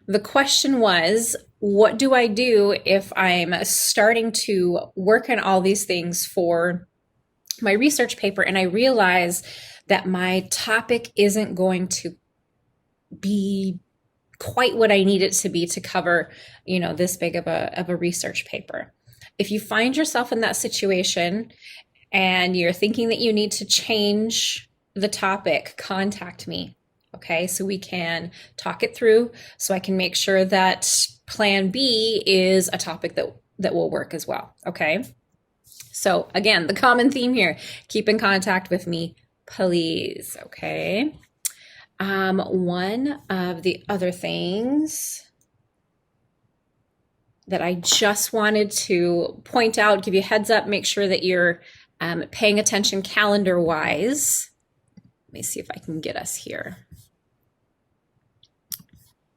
the question was, what do I do if I'm starting to work on all these things for my research paper and I realize that my topic isn't going to be quite what I need it to be to cover, this big of a research paper. If you find yourself in that situation and you're thinking that you need to change the topic, contact me. Okay, so we can talk it through so I can make sure that plan B is a topic that will work as well. Okay, so again, the common theme here, keep in contact with me, please. Okay. One of the other things that I just wanted to point out, give you a heads up, make sure that you're paying attention calendar wise. Let me see if I can get us here.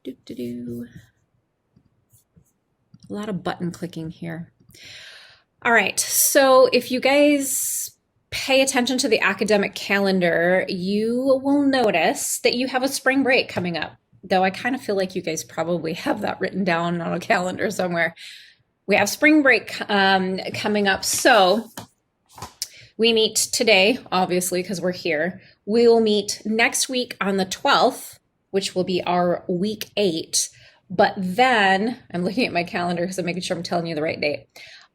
A lot of button clicking here. All right, so if you guys pay attention to the academic calendar, you will notice that you have a spring break coming up. Though I kind of feel like you guys probably have that written down on a calendar somewhere. We have spring break coming up. So we meet today, obviously, because we're here. We will meet next week on the 12th, which will be our week 8. But then, I'm looking at my calendar because I'm making sure I'm telling you the right date.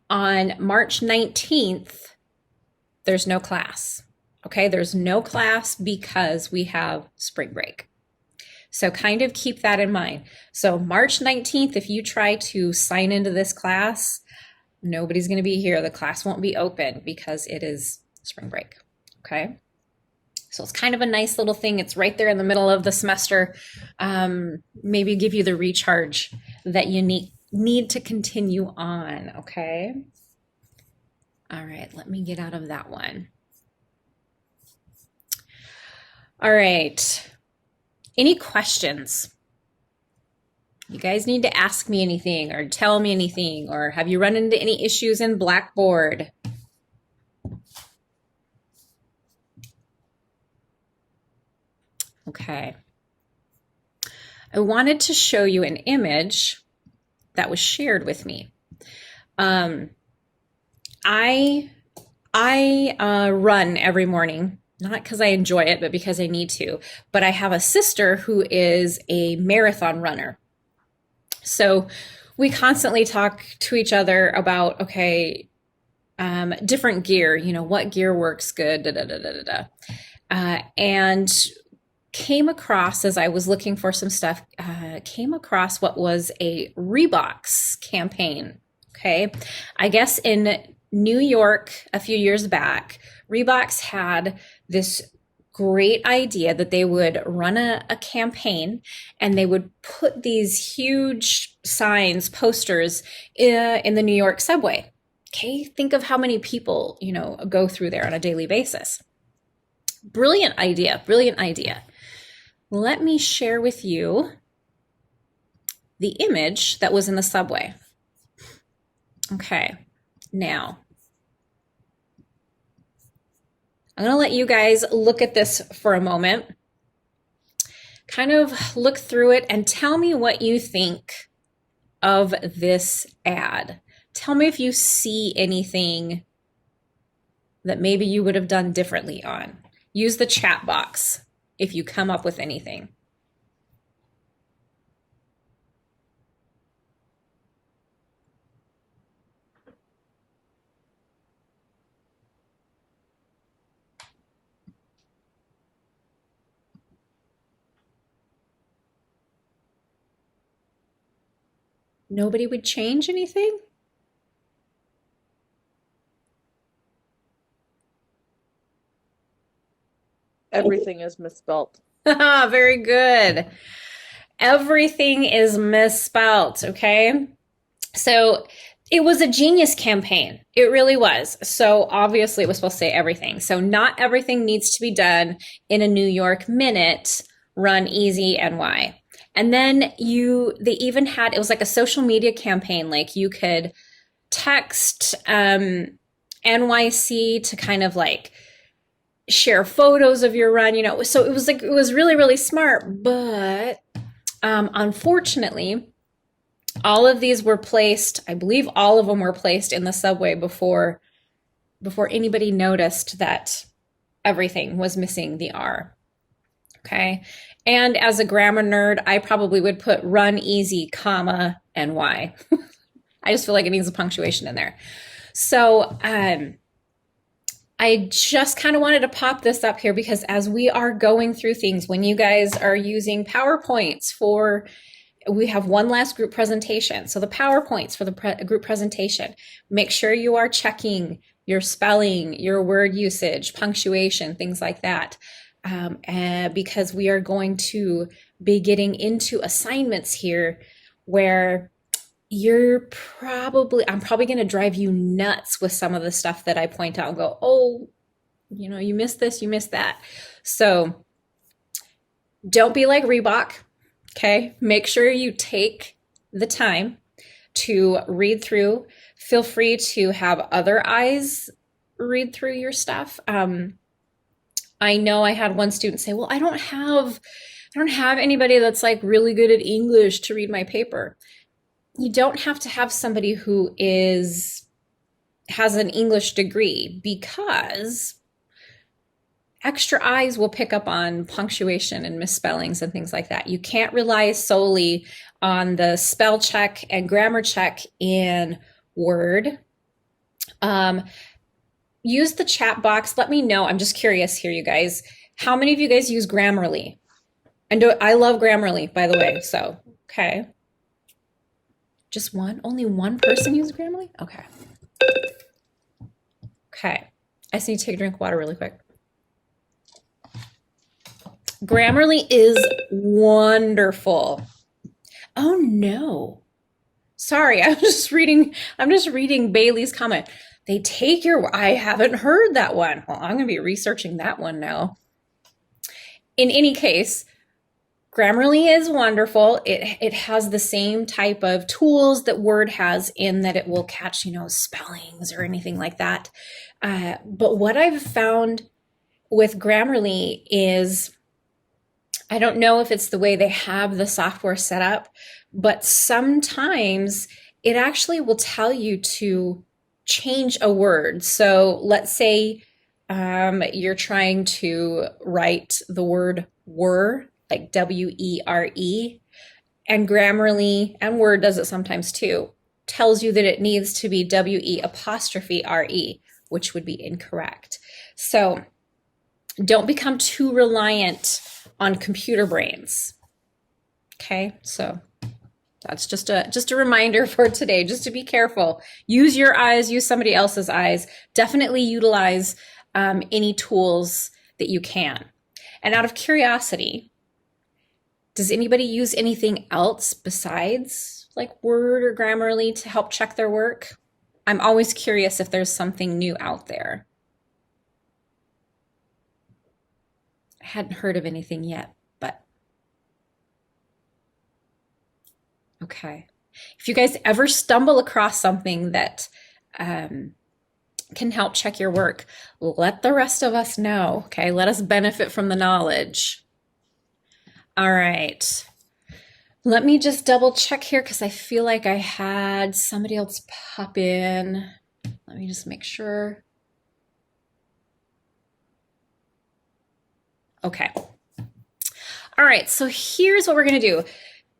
On March 19th, there's no class. Okay, there's no class because we have spring break. So kind of keep that in mind. So March 19th, if you try to sign into this class, nobody's going to be here. The class won't be open because it is spring break. Okay. So it's kind of a nice little thing. It's right there in the middle of the semester. Maybe give you the recharge that you need to continue on. Okay. All right. Let me get out of that one. All right. Any questions? You guys need to ask me anything or tell me anything, or have you run into any issues in Blackboard? Okay. I wanted to show you an image that was shared with me. I run every morning, not because I enjoy it, but because I need to. But I have a sister who is a marathon runner. So we constantly talk to each other about, okay, different gear, what gear works good, and came across, as I was looking for some stuff, came across what was a Reeboks campaign. Okay. I guess in New York a few years back, Reeboks had this great idea that they would run a campaign and they would put these huge signs, posters in the New York subway. Okay, think of how many people, go through there on a daily basis. Brilliant idea, brilliant idea. Let me share with you the image that was in the subway. Okay, now I'm going to let you guys look at this for a moment, kind of look through it and tell me what you think of this ad. Tell me if you see anything that maybe you would have done differently on. Use the chat box if you come up with anything. Nobody would change anything? Everything is misspelt. Very good. Everything is misspelt, okay? So it was a genius campaign. It really was. So obviously it was supposed to say everything. So not everything needs to be done in a New York minute, run easy NY. And then they even had, it was like a social media campaign. Like you could text NYC to kind of like share photos of your run, so it was really, really smart. But Unfortunately, all of these were placed, I believe all of them were placed in the subway before anybody noticed that everything was missing the R. Okay. And as a grammar nerd, I probably would put run easy, comma, and Y. I just feel like it needs a punctuation in there. So I just kind of wanted to pop this up here because as we are going through things, when you guys are using PowerPoints we have one last group presentation. So the PowerPoints for the group presentation, make sure you are checking your spelling, your word usage, punctuation, things like that. Because we are going to be getting into assignments here where I'm probably going to drive you nuts with some of the stuff that I point out and go, oh, you missed this, you missed that. So don't be like Reebok. Okay. Make sure you take the time to read through. Feel free to have other eyes read through your stuff. I know I had one student say, well, I don't have anybody that's like really good at English to read my paper. You don't have to have somebody who has an English degree, because extra eyes will pick up on punctuation and misspellings and things like that. You can't rely solely on the spell check and grammar check in Word. Use the chat box. Let me know. I'm just curious here, you guys. How many of you guys use Grammarly? And I love Grammarly, by the way. So, okay. Just one? Only one person uses Grammarly? Okay. Okay. I just need to take a drink of water really quick. Grammarly is wonderful. Oh no. Sorry, I'm just reading Bailey's comment. They take I haven't heard that one. Well, I'm going to be researching that one now. In any case, Grammarly is wonderful. It has the same type of tools that Word has, in that it will catch, spellings or anything like that. But what I've found with Grammarly is, I don't know if it's the way they have the software set up, but sometimes it actually will tell you to change a word. So let's say you're trying to write the word were, like W-E-R-E, and Grammarly, and Word does it sometimes too, tells you that it needs to be W-E''R-E, which would be incorrect. So don't become too reliant on computer brains. Okay, so that's just a reminder for today, just to be careful. Use your eyes, use somebody else's eyes. Definitely utilize any tools that you can. And out of curiosity, does anybody use anything else besides like Word or Grammarly to help check their work? I'm always curious if there's something new out there. I hadn't heard of anything yet, but okay. If you guys ever stumble across something that can help check your work, let the rest of us know, okay? Let us benefit from the knowledge. All right. Let me just double check here because I feel like I had somebody else pop in. Let me just make sure. Okay. All right, so here's what we're going to do.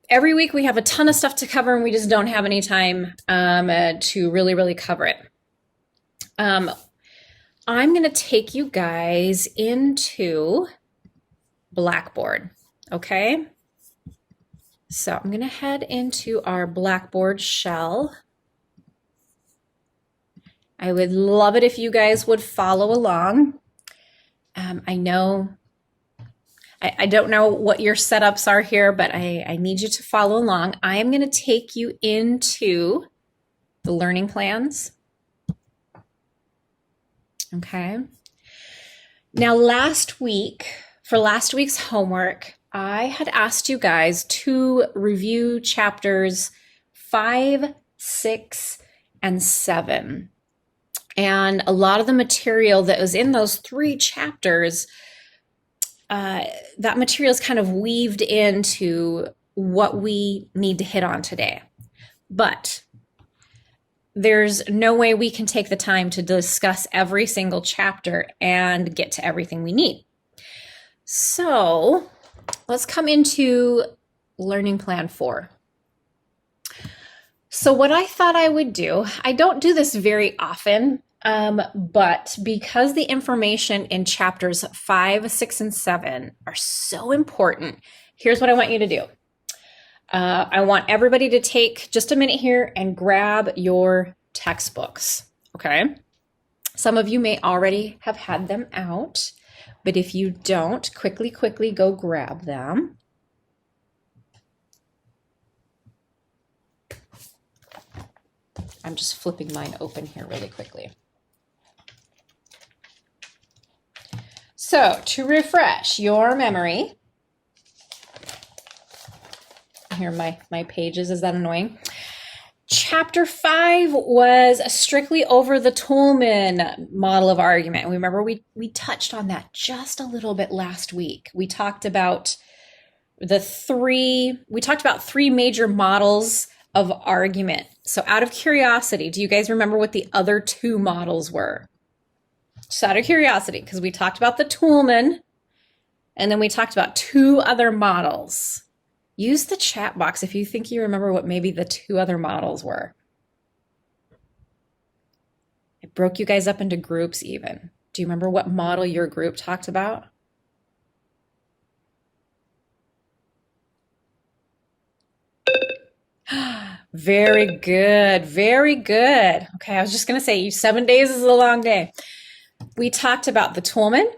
Every week we have a ton of stuff to cover, and we just don't have any time to really cover it. I'm going to take you guys into Blackboard, okay? So I'm going to head into our Blackboard shell. I would love it if you guys would follow along. I don't know what your setups are here, but I need you to follow along. I am going to take you into the learning plans. Okay. Now, for last week's homework, I had asked you guys to review chapters 5, 6, and 7. And a lot of the material that was in those 3 chapters, that material is kind of weaved into what we need to hit on today. But there's no way we can take the time to discuss every single chapter and get to everything we need. So let's come into Learning Plan 4. So what I thought I would do, I don't do this very often, but because the information in chapters 5, 6, and 7 are so important, here's what I want you to do. I want everybody to take just a minute here and grab your textbooks, okay? Some of you may already have had them out, but if you don't, quickly go grab them. I'm just flipping mine open here really quickly. So, to refresh your memory, here are my pages, is that annoying? Chapter 5 was strictly over the Toulmin model of argument. Remember, we touched on that just a little bit last week. We talked about three major models of argument. So out of curiosity, do you guys remember what the other two models were? Just out of curiosity, because we talked about the Toulmin, and then we talked about two other models. Use the chat box if you think you remember what maybe the two other models were. I broke you guys up into groups even. Do you remember what model your group talked about? Very good, very good. Okay, I was just gonna say 7 days is a long day. We talked about the Toulmin,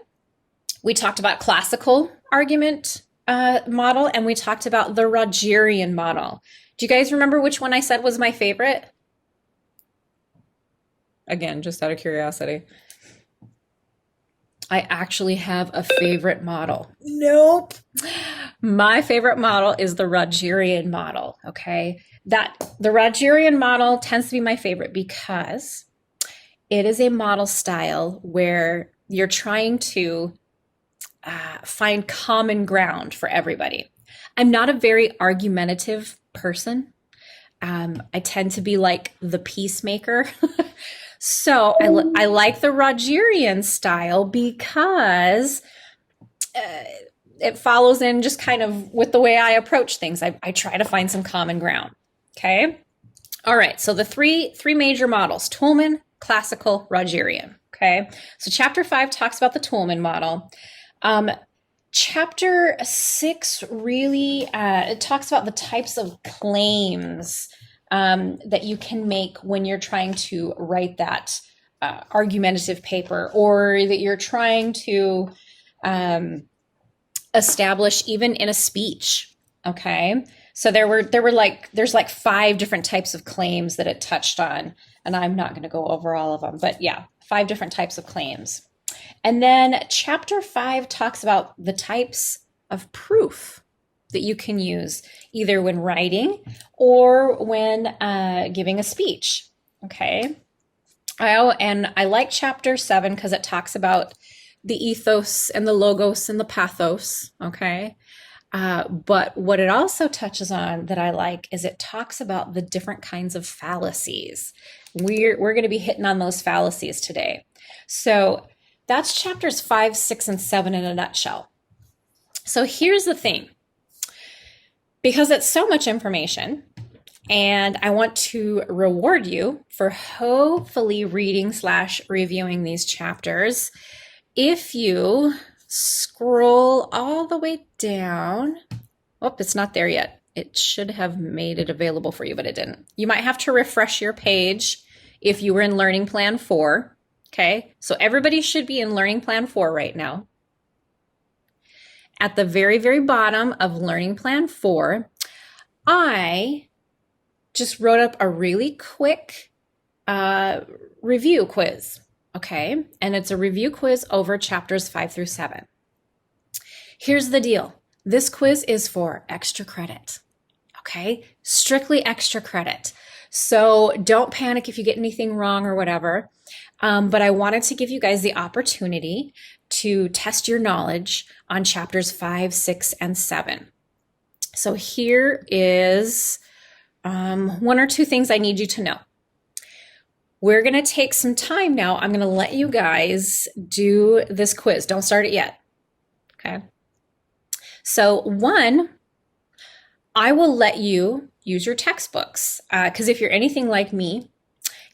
we talked about classical argument model, and we talked about the Rogerian model. Do you guys remember which one I said was my favorite? Again, just out of curiosity. I actually have a favorite model. Nope. My favorite model is the Rogerian model, okay? The Rogerian model tends to be my favorite because it is a model style where you're trying to find common ground for everybody. I'm not a very argumentative person. I tend to be like the peacemaker. So I like the Rogerian style because it follows in just kind of with the way I approach things. I try to find some common ground. Okay. All right. So the three major models: Toulmin, classical, Rogerian. Okay. So chapter 5 talks about the Toulmin model. Chapter 6 really it talks about the types of claims that you can make when you're trying to write that argumentative paper, or that you're trying to establish even in a speech. Okay, so there's like 5 different types of claims that it touched on, and I'm not going to go over all of them, but yeah, 5 different types of claims. And then chapter 5 talks about the types of proof that you can use either when writing or when giving a speech. Okay. I like chapter 7 because it talks about the ethos and the logos and the pathos. Okay. But what it also touches on that I like is it talks about the different kinds of fallacies. We're going to be hitting on those fallacies today. So that's chapters 5, 6, and 7 in a nutshell. So here's the thing. Because it's so much information, and I want to reward you for hopefully reading/reviewing these chapters, if you scroll all the way down, oh, it's not there yet. It should have made it available for you, but it didn't. You might have to refresh your page if you were in Learning Plan 4. Okay, so everybody should be in Learning Plan 4 right now. At the very, very bottom of Learning Plan 4, I just wrote up a really quick review quiz, okay? And it's a review quiz over chapters 5 through 7. Here's the deal. This quiz is for extra credit, okay? Strictly extra credit. So don't panic if you get anything wrong or whatever. But I wanted to give you guys the opportunity to test your knowledge on chapters 5, 6, and 7. So here is one or two things I need you to know. We're going to take some time now. I'm going to let you guys do this quiz. Don't start it yet. Okay. So one, I will let you use your textbooks because if you're anything like me,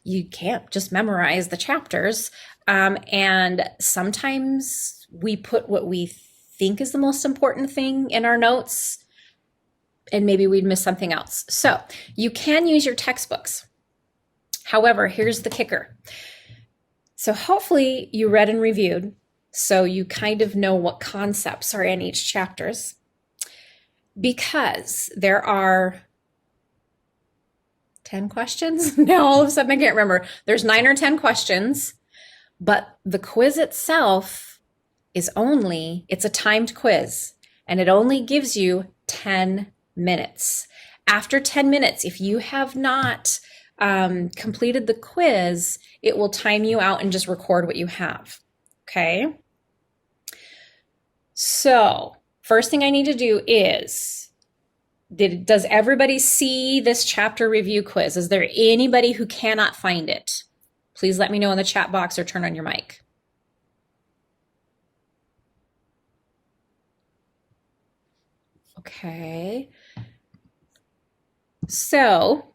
you can't just memorize the chapters. And sometimes we put what we think is the most important thing in our notes, and maybe we'd miss something else. So you can use your textbooks. However, here's the kicker. So hopefully you read and reviewed, so you kind of know what concepts are in each chapters, because there are 10 questions. Now all of a sudden I can't remember. There's 9 or 10 questions, but the quiz itself is it's a timed quiz, and it only gives you 10 minutes. After 10 minutes, if you have not completed the quiz, it will time you out and just record what you have. Okay. So first thing I need to do is, does everybody see this chapter review quiz? Is there anybody who cannot find it? Please let me know in the chat box or turn on your mic. Okay. So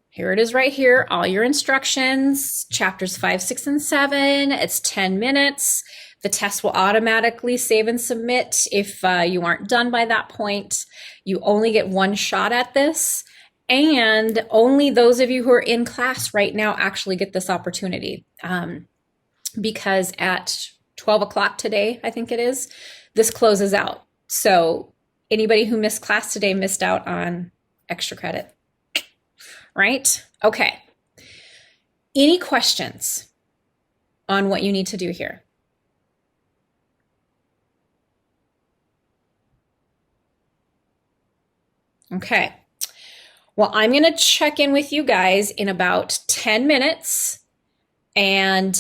here it is right here, all your instructions, chapters 5, 6, and 7. It's 10 minutes. The test will automatically save and submit if you aren't done by that point. You only get one shot at this, and only those of you who are in class right now actually get this opportunity, because at 12 o'clock today, I think it is, this closes out. So anybody who missed class today missed out on extra credit. Right? Okay. Any questions on what you need to do here? Okay. Well, I'm going to check in with you guys in about 10 minutes. And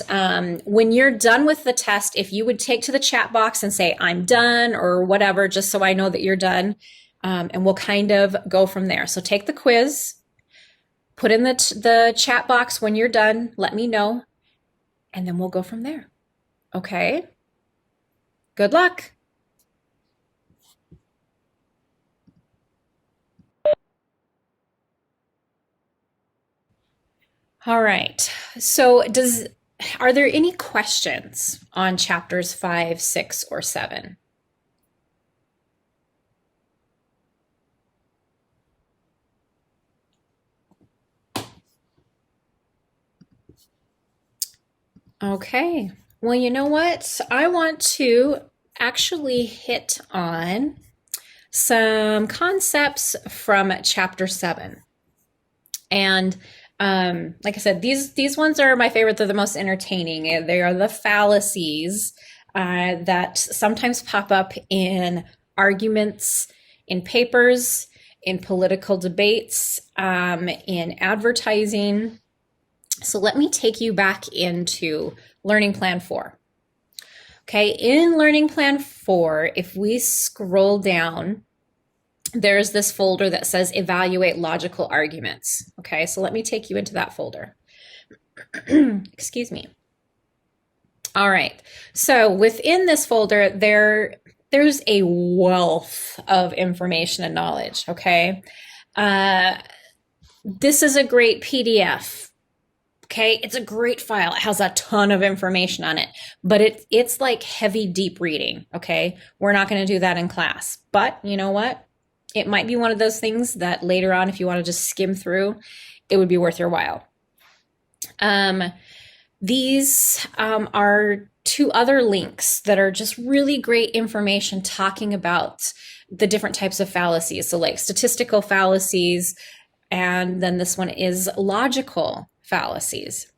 when you're done with the test, if you would take to the chat box and say, I'm done, or whatever, just so I know that you're done, and we'll kind of go from there. So take the quiz. Put in the chat box when you're done, let me know, and then we'll go from there. Okay? Good luck. All right. So are there any questions on chapters 5, 6, or 7? Okay, well, you know what? I want to actually hit on some concepts from chapter 7. And like I said, these ones are my favorite. They're the most entertaining. They are the fallacies that sometimes pop up in arguments, in papers, in political debates, in advertising. So let me take you back into Learning Plan 4. Okay, in Learning Plan 4, if we scroll down, there's this folder that says Evaluate Logical Arguments. Okay, so let me take you into that folder. Excuse me. All right, so within this folder, there's a wealth of information and knowledge, okay? This is a great PDF. Okay, it's a great file. It has a ton of information on it, but it's like heavy, deep reading. Okay, we're not going to do that in class, but you know what? It might be one of those things that later on, if you want to just skim through, it would be worth your while. These are 2 other links that are just really great information talking about the different types of fallacies. So like statistical fallacies, and then this one is logical fallacies.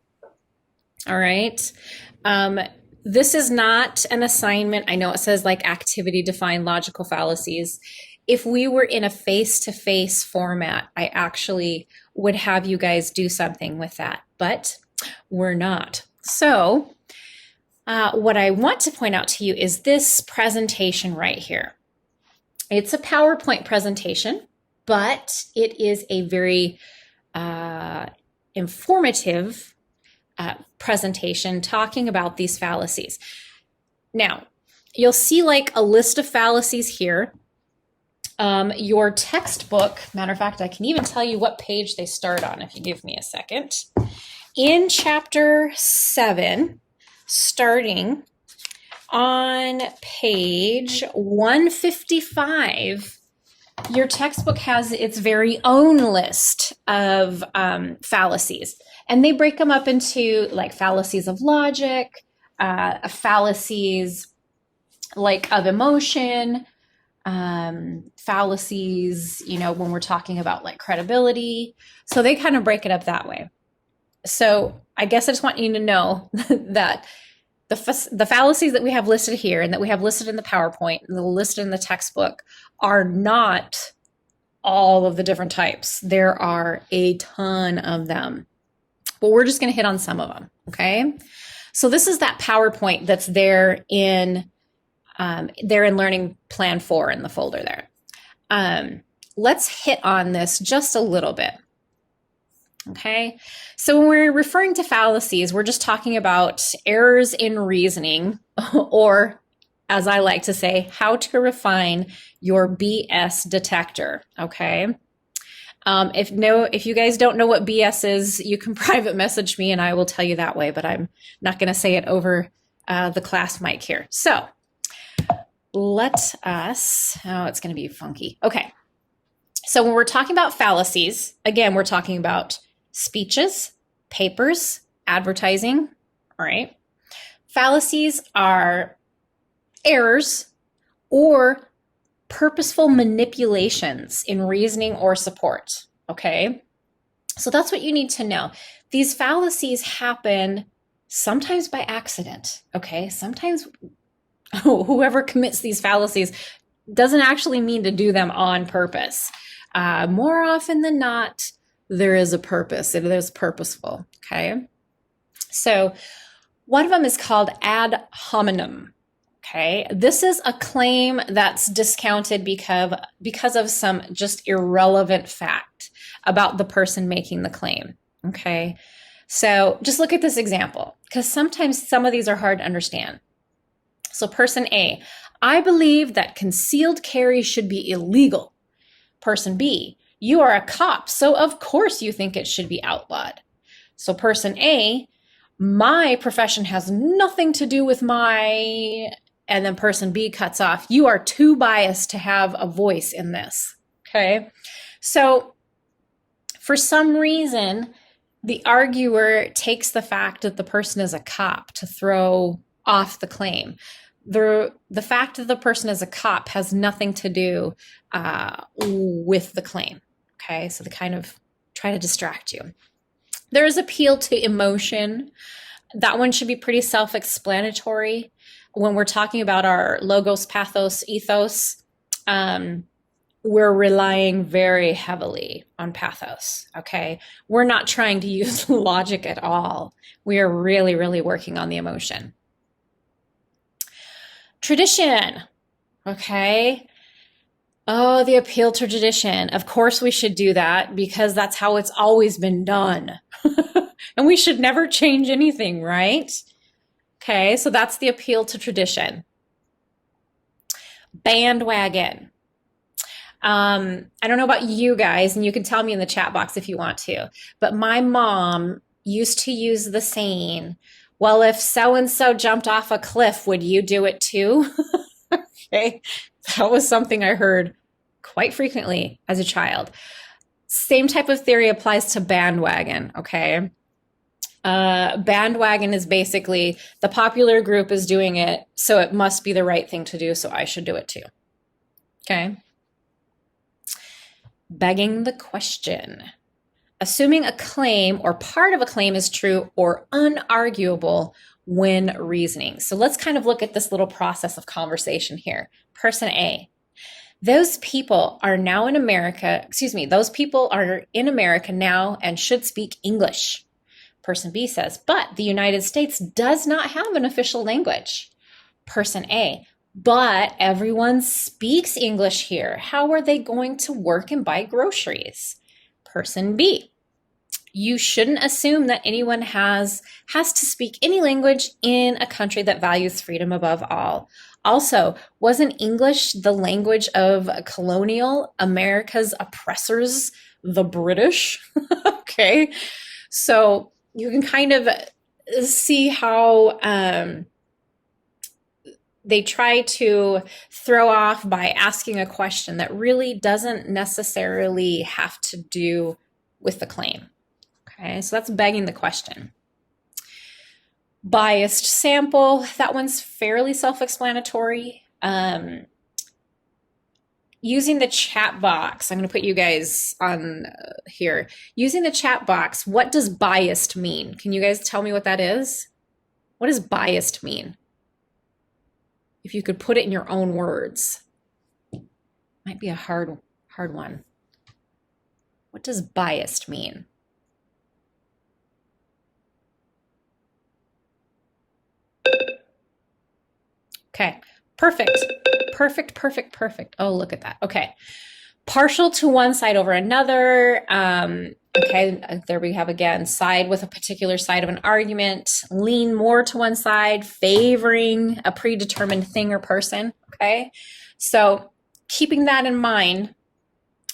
All right. This is not an assignment. I know it says like activity define logical fallacies. If we were in a face-to-face format, I actually would have you guys do something with that, but we're not. So what I want to point out to you is this presentation right here. It's a PowerPoint presentation, but it is a very uh, informative presentation talking about these fallacies. Now, you'll see like a list of fallacies here. Your textbook, matter of fact, I can even tell you what page they start on if you give me a second. In chapter 7, starting on page 155, your textbook has its very own list of fallacies. And they break them up into like fallacies of logic, fallacies like of emotion, fallacies, when we're talking about like credibility. So they kind of break it up that way. So I guess I just want you to know that the fallacies that we have listed here and that we have listed in the PowerPoint and listed in the textbook are not all of the different types. There are a ton of them, but we're just going to hit on some of them. Okay. So this is that PowerPoint that's there in Learning Plan 4 in the folder there. Let's hit on this just a little bit. Okay, so when we're referring to fallacies, we're just talking about errors in reasoning, or as I like to say, how to refine your BS detector. Okay, if you guys don't know what BS is, you can private message me and I will tell you that way, but I'm not going to say it over the class mic here. So let us, it's going to be funky. Okay, so when we're talking about fallacies, again, we're talking about speeches, papers, advertising, all right? Fallacies are errors or purposeful manipulations in reasoning or support, okay? So that's what you need to know. These fallacies happen sometimes by accident, okay? Sometimes whoever commits these fallacies doesn't actually mean to do them on purpose. More often than not, there is a purpose. It is purposeful, okay? So one of them is called ad hominem, okay? This is a claim that's discounted because of some just irrelevant fact about the person making the claim, okay? So just look at this example, because sometimes some of these are hard to understand. So person A, I believe that concealed carry should be illegal. Person B, you are a cop, so of course you think it should be outlawed. So person A, my profession has nothing to do with my, and then person B cuts off, you are too biased to have a voice in this, okay? So for some reason, the arguer takes the fact that the person is a cop to throw off the claim. The fact that the person is a cop has nothing to do with the claim. Okay, so they kind of try to distract you. There is appeal to emotion. That one should be pretty self-explanatory. When we're talking about our logos, pathos, ethos, we're relying very heavily on pathos, okay? We're not trying to use logic at all. We are really, really working on the emotion. Tradition, okay? Oh, the appeal to tradition. Of course we should do that because that's how it's always been done. And we should never change anything, right? Okay, so that's the appeal to tradition. Bandwagon. I don't know about you guys, and you can tell me in the chat box if you want to, but my mom used to use the saying, well, if so-and-so jumped off a cliff, would you do it too? Okay, that was something I heard quite frequently as a child. Same type of theory applies to bandwagon, okay? Bandwagon is basically the popular group is doing it, so it must be the right thing to do, so I should do it too, okay? Begging the question. Assuming a claim or part of a claim is true or unarguable when reasoning. So let's kind of look at this little process of conversation here. Person A, those people are now in America, those people are in America now and should speak English. Person B says, but the United States does not have an official language. Person A, But everyone speaks English here. How are they going to work and buy groceries? Person B, you shouldn't assume that anyone has to speak any language in a country that values freedom above all. Also, wasn't English the language of colonial America's oppressors, the British? Okay, so you can kind of see how they try to throw off by asking a question that really doesn't necessarily have to do with the claim. Okay, so that's begging the question. Biased sample, that one's fairly self-explanatory. Using the chat box, I'm going to put you guys on here. Using the chat box, what does biased mean? Can you guys tell me what that is? What does biased mean? If you could put it in your own words. Might be a hard one. What does biased mean? Okay, perfect. Oh, look at that. Okay, partial to one side over another. Okay, there we have again, side with a particular side of an argument, lean more to one side, favoring a predetermined thing or person. Okay, so keeping that in mind,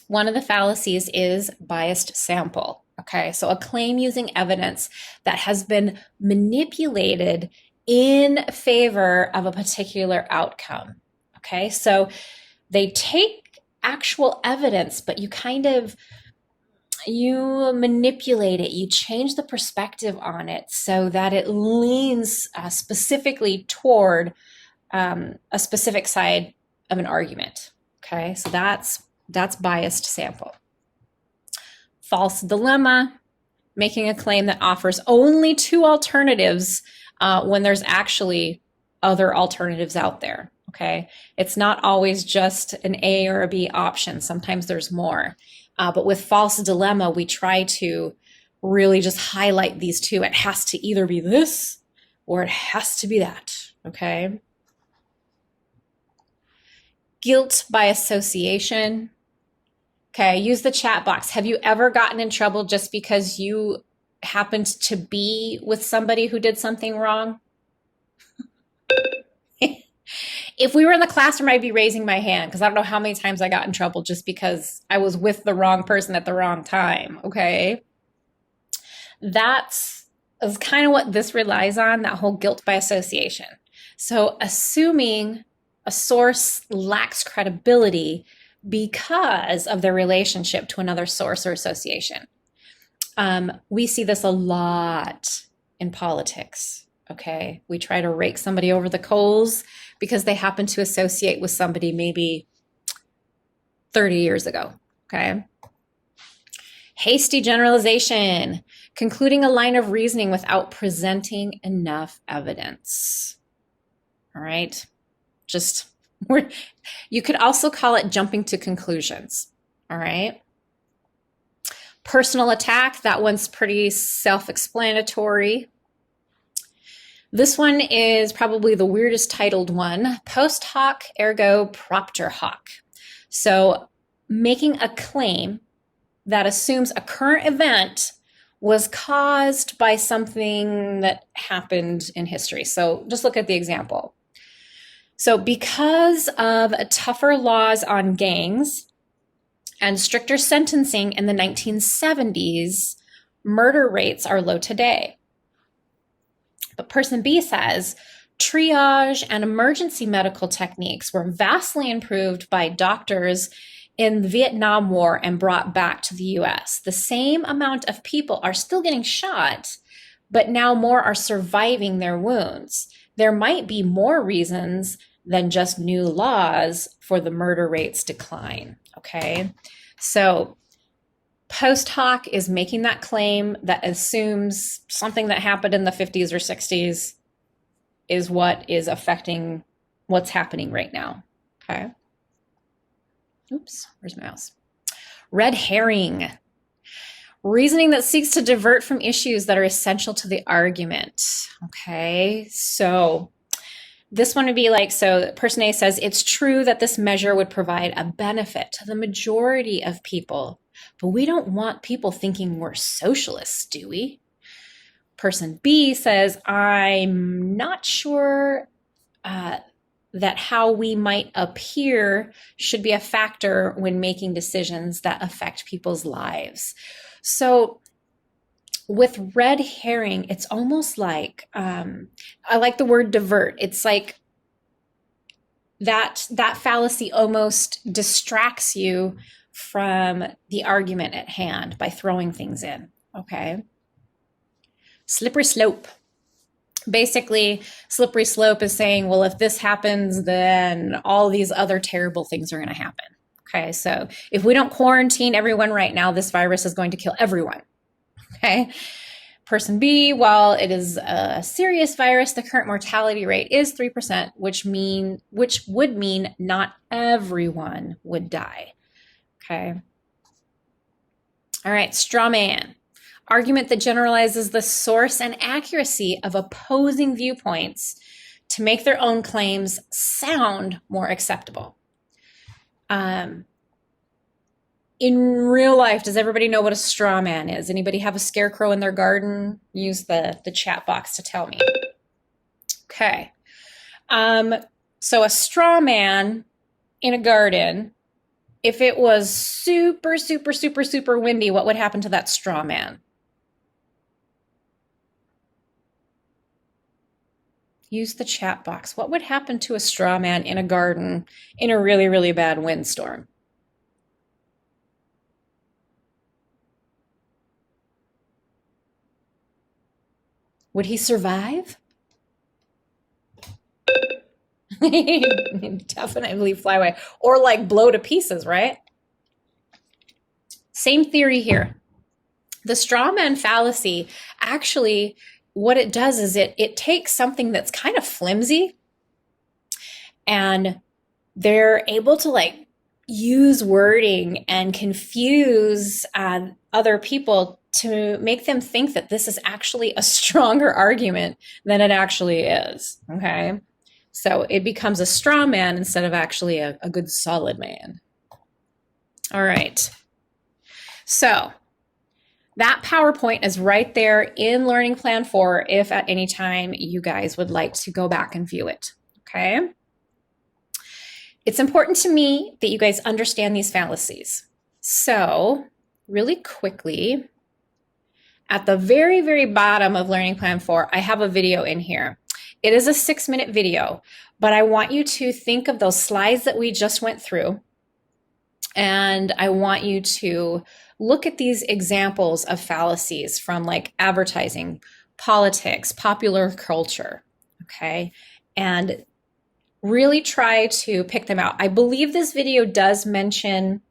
one of the fallacies is biased sample. Okay, so a claim using evidence that has been manipulated in favor of a particular outcome. Okay, so they take actual evidence, but you manipulate it, you change the perspective on it so that it leans specifically toward a specific side of an argument. Okay, so that's biased sample. False dilemma, making a claim that offers only two alternatives when there's actually other alternatives out there. Okay, it's not always just an A or a B option. Sometimes there's more. But with false dilemma, we try to really just highlight these two. It has to either be this or it has to be that. Okay. Guilt by association. Okay, use the chat box. Have you ever gotten in trouble just because you happened to be with somebody who did something wrong? If we were in the classroom, I'd be raising my hand because I don't know how many times I got in trouble just because I was with the wrong person at the wrong time, okay? That's kind of what this relies on, that whole guilt by association. So assuming a source lacks credibility because of their relationship to another source or association. We see this a lot in politics, okay? We try to rake somebody over the coals because they happen to associate with somebody maybe 30 years ago, okay? Hasty generalization, concluding a line of reasoning without presenting enough evidence, all right? You could also call it jumping to conclusions, all right? Personal attack, that one's pretty self-explanatory. This one is probably the weirdest titled one, post hoc ergo propter hoc. So making a claim that assumes a current event was caused by something that happened in history. So just look at the example. So because of tougher laws on gangs and stricter sentencing in the 1970s, murder rates are low today. But person B says, triage and emergency medical techniques were vastly improved by doctors in the Vietnam War and brought back to the US. The same amount of people are still getting shot, but now more are surviving their wounds. There might be more reasons than just new laws for the murder rates decline, okay? So post hoc is making that claim that assumes something that happened in the 50s or 60s is what is affecting what's happening right now, okay? Oops, where's my mouse? Red herring, reasoning that seeks to divert from issues that are essential to the argument, okay? So This one would be like, so person A says, it's true that this measure would provide a benefit to the majority of people, but we don't want people thinking we're socialists, do we? Person B says, I'm not sure that how we might appear should be a factor when making decisions that affect people's lives. So with red herring, it's almost like, I like the word divert. It's like that fallacy almost distracts you from the argument at hand by throwing things in, okay? Slippery slope. Basically, slippery slope is saying, well, if this happens, then all these other terrible things are going to happen. Okay, so if we don't quarantine everyone right now, this virus is going to kill everyone. Okay. Person B, while it is a serious virus, the current mortality rate is 3%, which would mean not everyone would die. Okay. All right, straw man. Argument that generalizes the source and accuracy of opposing viewpoints to make their own claims sound more acceptable. In real life, does everybody know what a straw man is? Anybody have a scarecrow in their garden? Use the chat box to tell me. Okay. So a straw man in a garden, if it was super, super, super, super windy, what would happen to that straw man? Use the chat box. What would happen to a straw man in a garden in a really, really bad windstorm? Would he survive? He'd definitely fly away. Or like blow to pieces, right? Same theory here. The straw man fallacy, actually, what it does is it takes something that's kind of flimsy and they're able to like use wording and confuse other people to make them think that this is actually a stronger argument than it actually is, okay? So it becomes a straw man instead of actually a good solid man. All right. So that PowerPoint is right there in Learning Plan 4 if at any time you guys would like to go back and view it, okay? It's important to me that you guys understand these fallacies. So really quickly, at the very, very bottom of Learning Plan 4, I have a video in here. It is a 6-minute video, but I want you to think of those slides that we just went through, and I want you to look at these examples of fallacies from like advertising, politics, popular culture, okay? And really try to pick them out. I believe this video does mention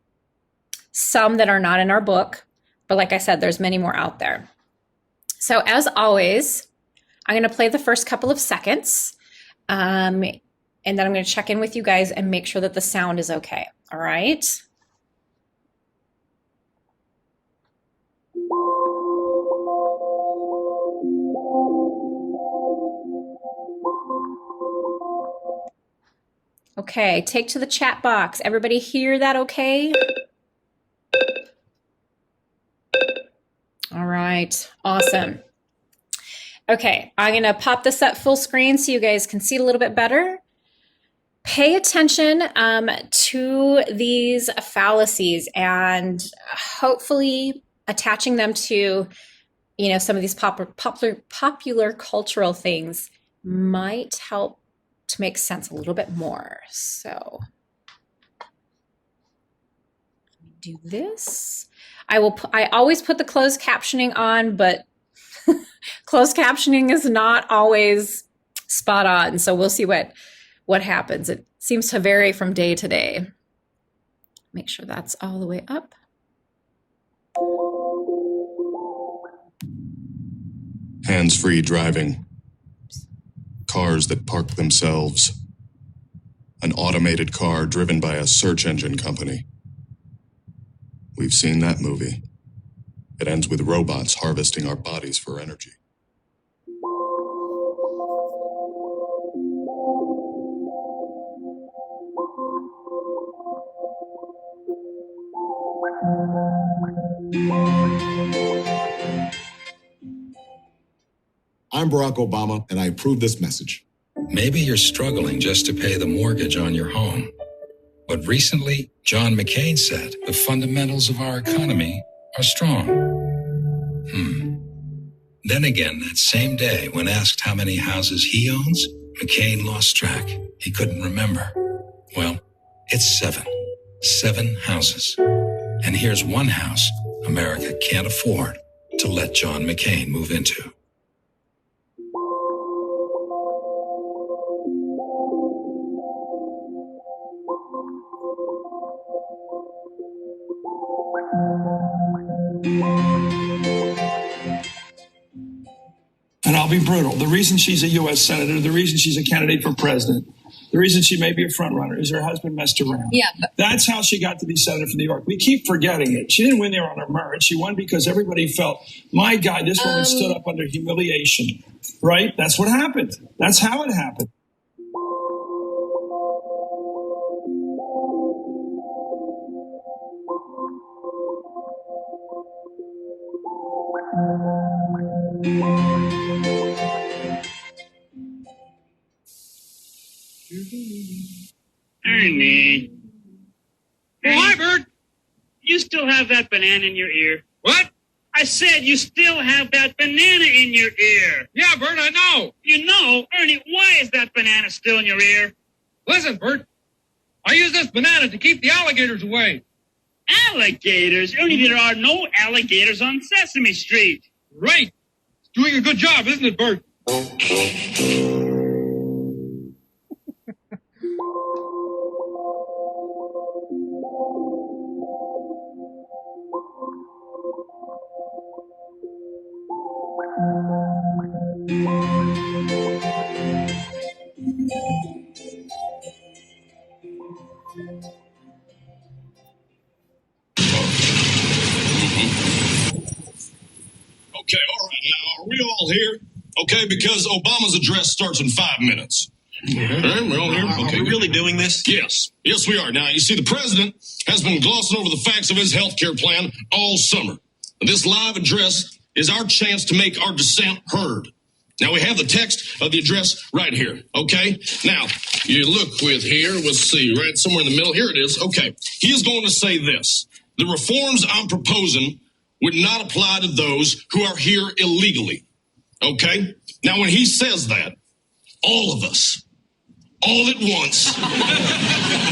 some that are not in our book, but like I said, there's many more out there. So as always, I'm going to play the first couple of seconds, and then I'm going to check in with you guys and make sure that the sound is okay. All right? Okay, take to the chat box. Everybody hear that okay? All right, awesome. Okay, I'm gonna pop this up full screen so you guys can see it a little bit better. Pay attention to these fallacies and hopefully attaching them to, you know, some of these popular cultural things might help to make sense a little bit more. So let me do this. I always put the closed captioning on, but closed captioning is not always spot on. So we'll see what happens. It seems to vary from day to day. Make sure that's all the way up. Hands-free driving. Cars that park themselves. An automated car driven by a search engine company. We've seen that movie. It ends with robots harvesting our bodies for energy. I'm Barack Obama, and I approve this message. Maybe you're struggling just to pay the mortgage on your home. But recently, John McCain said the fundamentals of our economy are strong. Then again, that same day, when asked how many houses he owns, McCain lost track. He couldn't remember. Well, it's 7. 7 houses. And here's one house America can't afford to let John McCain move into. And I'll be brutal. The reason she's a U.S. Senator, the reason she's a candidate for president, the reason she may be a front runner is her husband messed around. Yeah. That's how she got to be senator from New York. We keep forgetting it. She didn't win there on her merit. She won because everybody felt, my God, this woman stood up under humiliation. Right? That's what happened. That's how it happened. Ernie. Hey. Well, hi, Bert. You still have that banana in your ear. What? I said you still have that banana in your ear. Yeah, Bert, I know. You know? Ernie, why is that banana still in your ear? Listen, Bert. I use this banana to keep the alligators away. Alligators? Ernie, there are no alligators on Sesame Street. Right. It's doing a good job, isn't it, Bert? Okay, all right. Now, are we all here? Okay, because Obama's address starts in 5 minutes. All right, we're all here. Okay, are we really doing this? Yes. Yes, we are. Now, you see, the president has been glossing over the facts of his health care plan all summer. And this live address is our chance to make our dissent heard. Now, we have the text of the address right here, okay? Now, you look with here, let's see, right somewhere in the middle. Here it is. Okay. He is going to say this. The reforms I'm proposing would not apply to those who are here illegally, okay? Now, when he says that, all of us, all at once,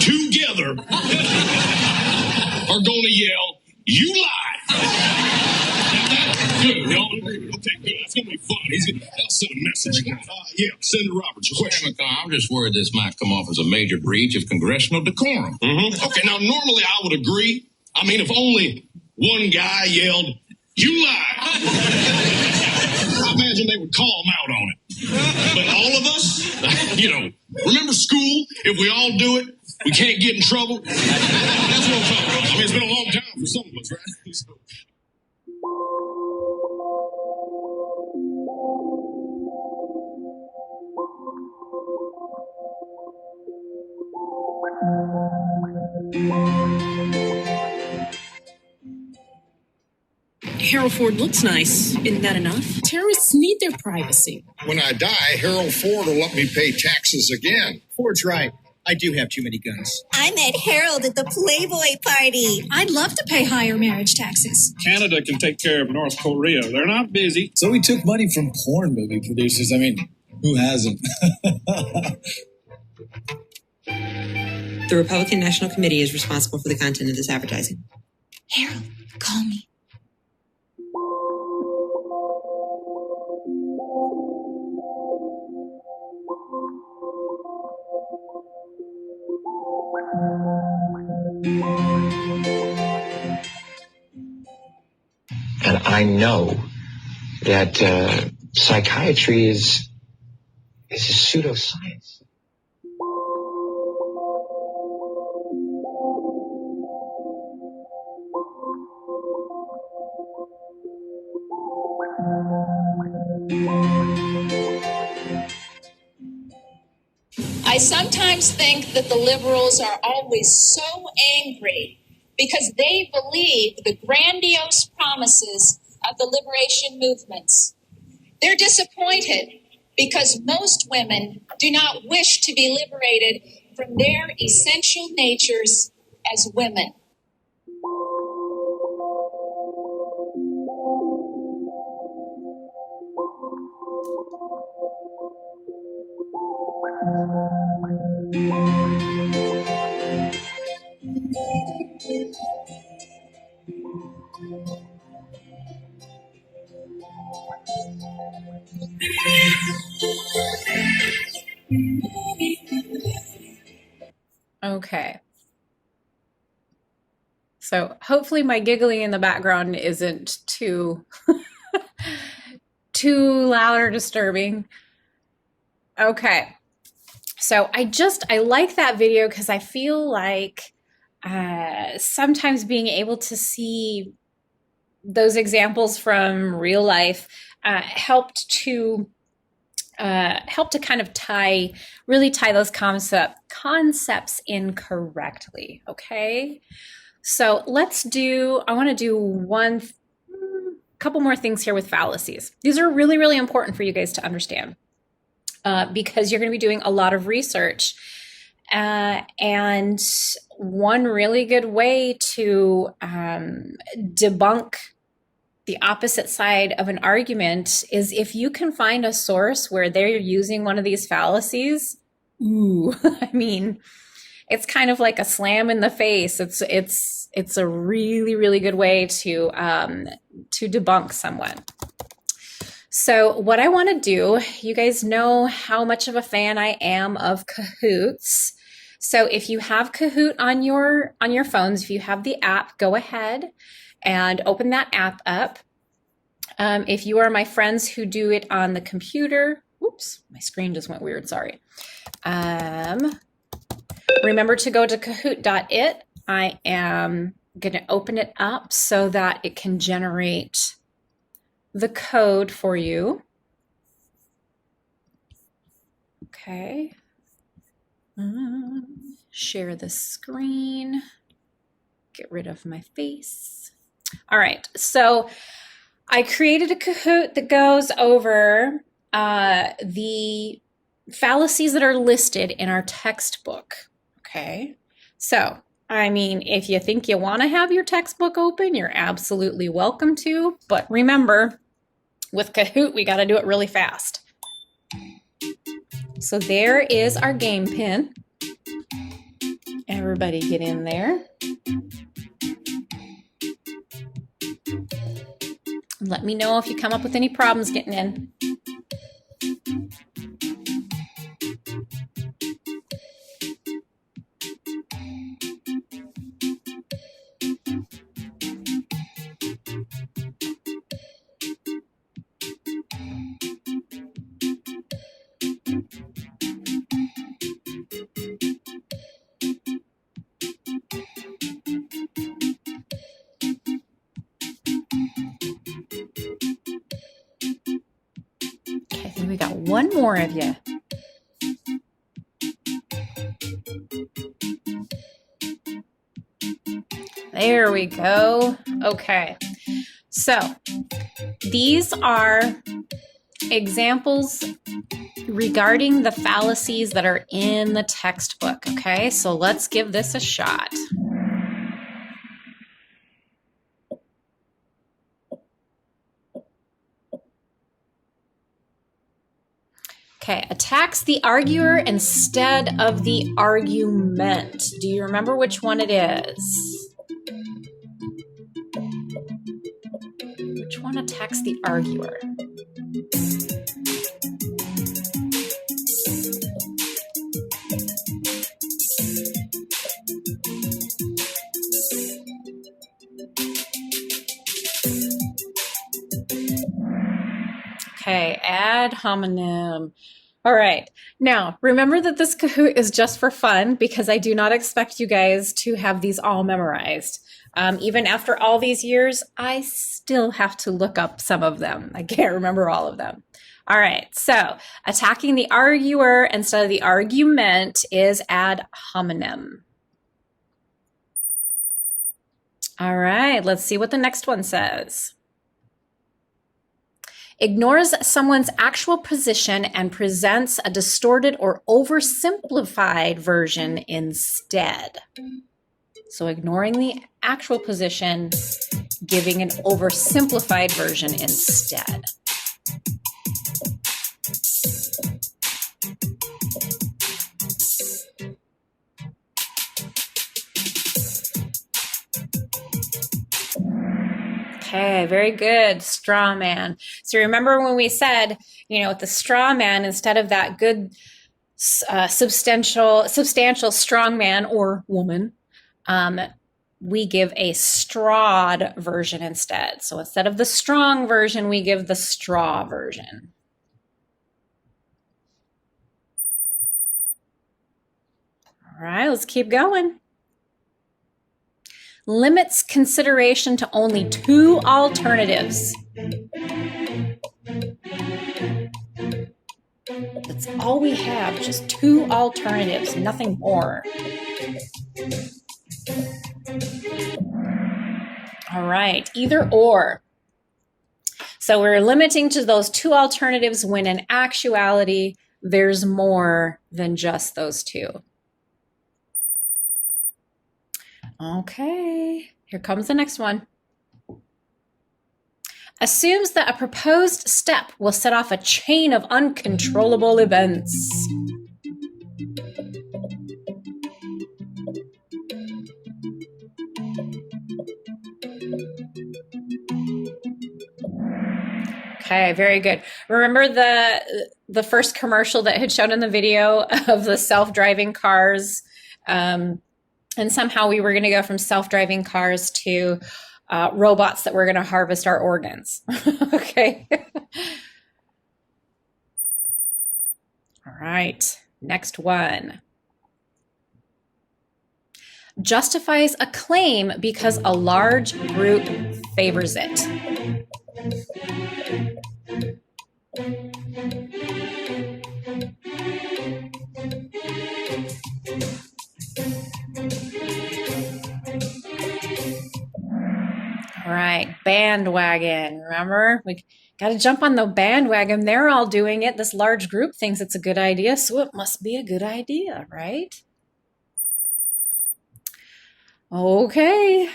together, are going to yell, "You lie!" Good, y'all agree? Okay, good. That's going to be fun. I'll send a message. Yeah, Senator Roberts, your question. I'm just worried this might come off as a major breach of congressional decorum. Okay, now, normally I would agree. I mean, if only one guy yelled, "You lie!" I imagine they would call him out on it. But all of us, remember school? If we all do it, we can't get in trouble. That's what I'm talking about. I mean, it's been a long time for some of us, right? So. Harold Ford looks nice. Isn't that enough? Terrorists need their privacy. When I die, Harold Ford will let me pay taxes again. Ford's right. I do have too many guns. I met Harold at the Playboy party. I'd love to pay higher marriage taxes. Canada can take care of North Korea. They're not busy. So we took money from porn movie producers. I mean, who hasn't? The Republican National Committee is responsible for the content of this advertising. Harold, call me. And I know that psychiatry is a pseudoscience. I sometimes think that the liberals are always so angry because they believe the grandiose promises of the liberation movements. They're disappointed because most women do not wish to be liberated from their essential natures as women. Okay. So hopefully my giggling in the background isn't too too loud or disturbing. Okay. So I like that video because I feel like sometimes being able to see those examples from real life helped to kind of really tie those concepts in correctly. Okay. So I want to do couple more things here with fallacies. These are really, really important for you guys to understand because you're going to be doing a lot of research. And one really good way to debunk the opposite side of an argument is if you can find a source where they're using one of these fallacies. Ooh, I mean, it's kind of like a slam in the face. It's a really, really good way to debunk someone. So what I want to do, you guys know how much of a fan I am of Kahoots. So if you have Kahoot on your phones, if you have the app, go ahead and open that app up. If you are my friends who do it on the computer, oops, my screen just went weird, sorry. Remember to go to kahoot.it. I am going to open it up so that it can generate the code for you. Okay. Share the screen. Get rid of my face. All right. So I created a Kahoot that goes over the fallacies that are listed in our textbook. Okay. So, I mean, if you think you want to have your textbook open, you're absolutely welcome to. But remember, with Kahoot, we got to do it really fast. So there is our game pin. Everybody get in there. Let me know if you come up with any problems getting in. Okay, I think we got one more of you. There we go. Okay. So these are examples regarding the fallacies that are in the textbook. Okay, so let's give this a shot. Okay, attacks the arguer instead of the argument. Do you remember which one it is? Which one attacks the arguer? Okay, ad hominem. All right. Now, remember that this Kahoot is just for fun because I do not expect you guys to have these all memorized. Even after all these years, I still have to look up some of them. I can't remember all of them. All right. So attacking the arguer instead of the argument is ad hominem. All right, let's see what the next one says. Ignores someone's actual position and presents a distorted or oversimplified version instead. So ignoring the actual position, giving an oversimplified version instead. Okay, very good. Straw man. So remember when we said, with the straw man, instead of that good, substantial strong man or woman, we give a strawed version instead. So instead of the strong version, we give the straw version. All right, let's keep going. Limits consideration to only 2 alternatives. That's all we have, just 2 alternatives, nothing more. All right, either or. So we're limiting to those 2 alternatives when in actuality, there's more than just those 2. Okay, here comes the next one. Assumes that a proposed step will set off a chain of uncontrollable events. Okay, very good. Remember the first commercial that had shown in the video of the self-driving cars? And somehow we were going to go from self-driving cars to robots that were going to harvest our organs. Okay. All right. Next one. Justifies a claim because a large group favors it. All right, bandwagon. Remember, we got to jump on the bandwagon. They're all doing it. This large group thinks it's a good idea, so it must be a good idea, right? Okay,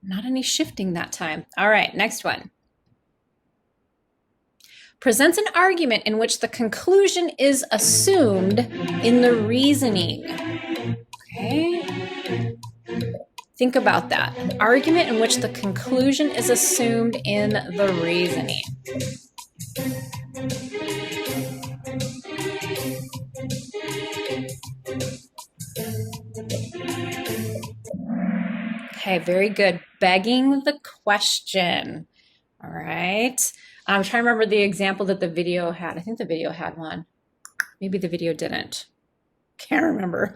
not any shifting that time. All right, next one. Presents an argument in which the conclusion is assumed in the reasoning. Okay. Think about that. An argument in which the conclusion is assumed in the reasoning. Okay, very good. Begging the question. All right. I'm trying to remember the example that the video had. I think the video had one. Maybe the video didn't. Can't remember.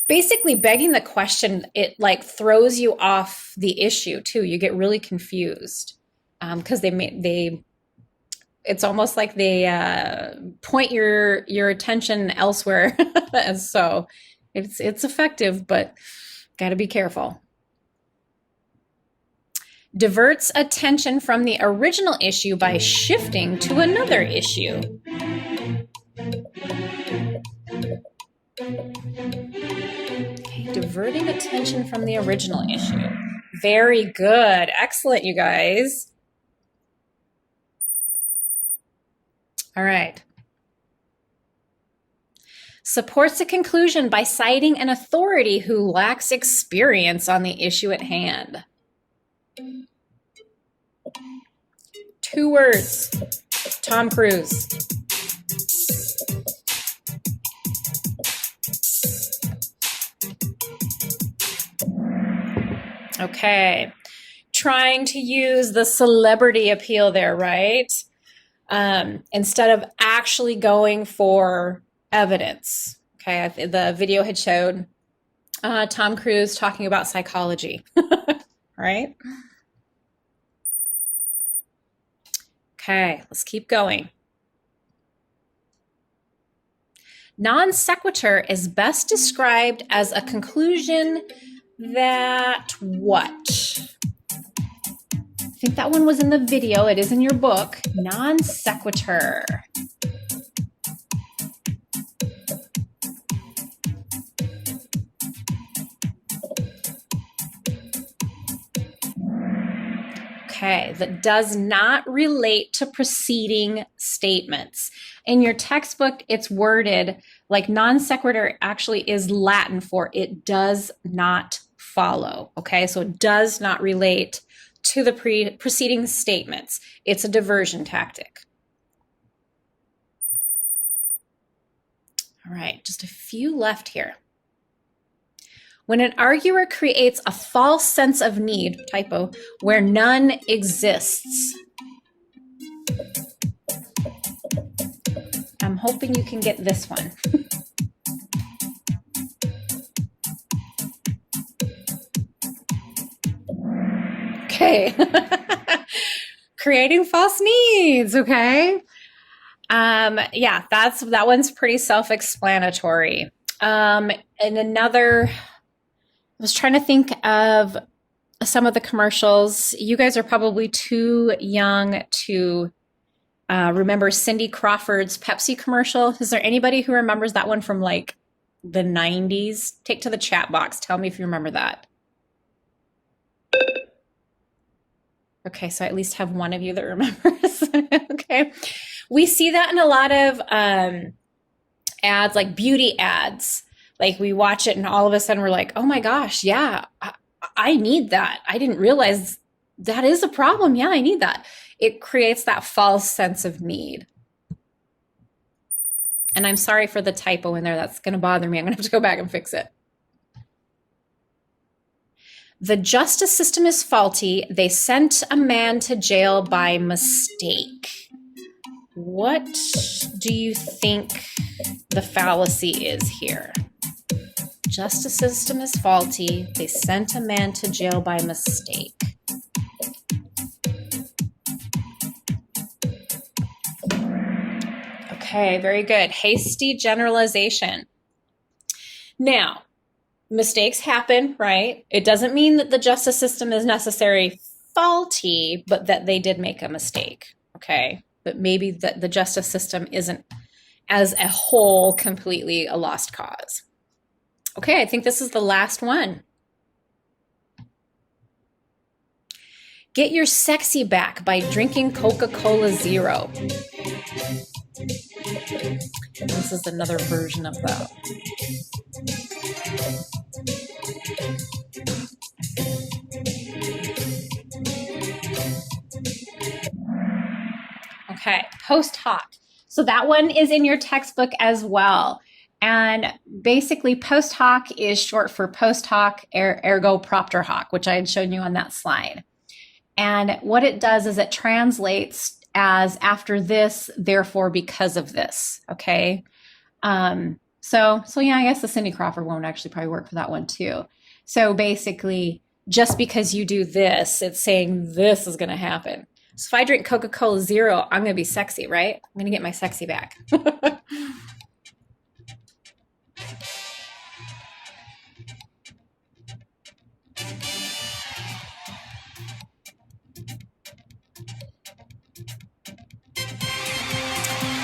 Basically, begging the question, it like throws you off the issue too. You get really confused because it's almost like they point your attention elsewhere. And so it's effective, but got to be careful. Diverts attention from the original issue by shifting to another issue. Okay, diverting attention from the original issue. Very good. Excellent, you guys. All right. Supports a conclusion by citing an authority who lacks experience on the issue at hand. 2 words. Tom Cruise. Okay. Trying to use the celebrity appeal there, right? Instead of actually going for evidence. Okay. The video had showed Tom Cruise talking about psychology, right? Okay, let's keep going. Non sequitur is best described as a conclusion that what? I think that one was in the video. It is in your book. Non sequitur. Okay, that does not relate to preceding statements. In your textbook, it's worded like non sequitur actually is Latin for it does not follow. Okay, so it does not relate to the preceding statements. It's a diversion tactic. All right, just a few left here. When an arguer creates a false sense of need, typo, where none exists. I'm hoping you can get this one. Okay. Creating false needs, okay? Yeah, that one's pretty self-explanatory. And another, I was trying to think of some of the commercials. You guys are probably too young to remember Cindy Crawford's Pepsi commercial. Is there anybody who remembers that one from like the 90s? Take to the chat box. Tell me if you remember that. Okay, so I at least have one of you that remembers. Okay. We see that in a lot of ads, like beauty ads. Like we watch it and all of a sudden we're like, oh my gosh, yeah, I need that. I didn't realize that is a problem. Yeah, I need that. It creates that false sense of need. And I'm sorry for the typo in there. That's going to bother me. I'm going to have to go back and fix it. The justice system is faulty. They sent a man to jail by mistake. What do you think the fallacy is here? Justice system is faulty. They sent a man to jail by mistake. Okay, very good. Hasty generalization. Now, mistakes happen, right? It doesn't mean that the justice system is necessarily faulty, but that they did make a mistake, okay? But maybe that the justice system isn't as a whole completely a lost cause. Okay, I think this is the last one. Get your sexy back by drinking Coca-Cola Zero. This is another version of that. Okay, post hoc. So that one is in your textbook as well. And basically post hoc is short for post hoc ergo propter hoc, which I had shown you on that slide. And what it does is it translates as after this, therefore because of this, okay? So yeah, I guess the Cindy Crawford one would actually probably work for that one too. So basically, just because you do this, it's saying this is gonna happen. So if I drink Coca-Cola Zero, I'm gonna be sexy, right? I'm gonna get my sexy back.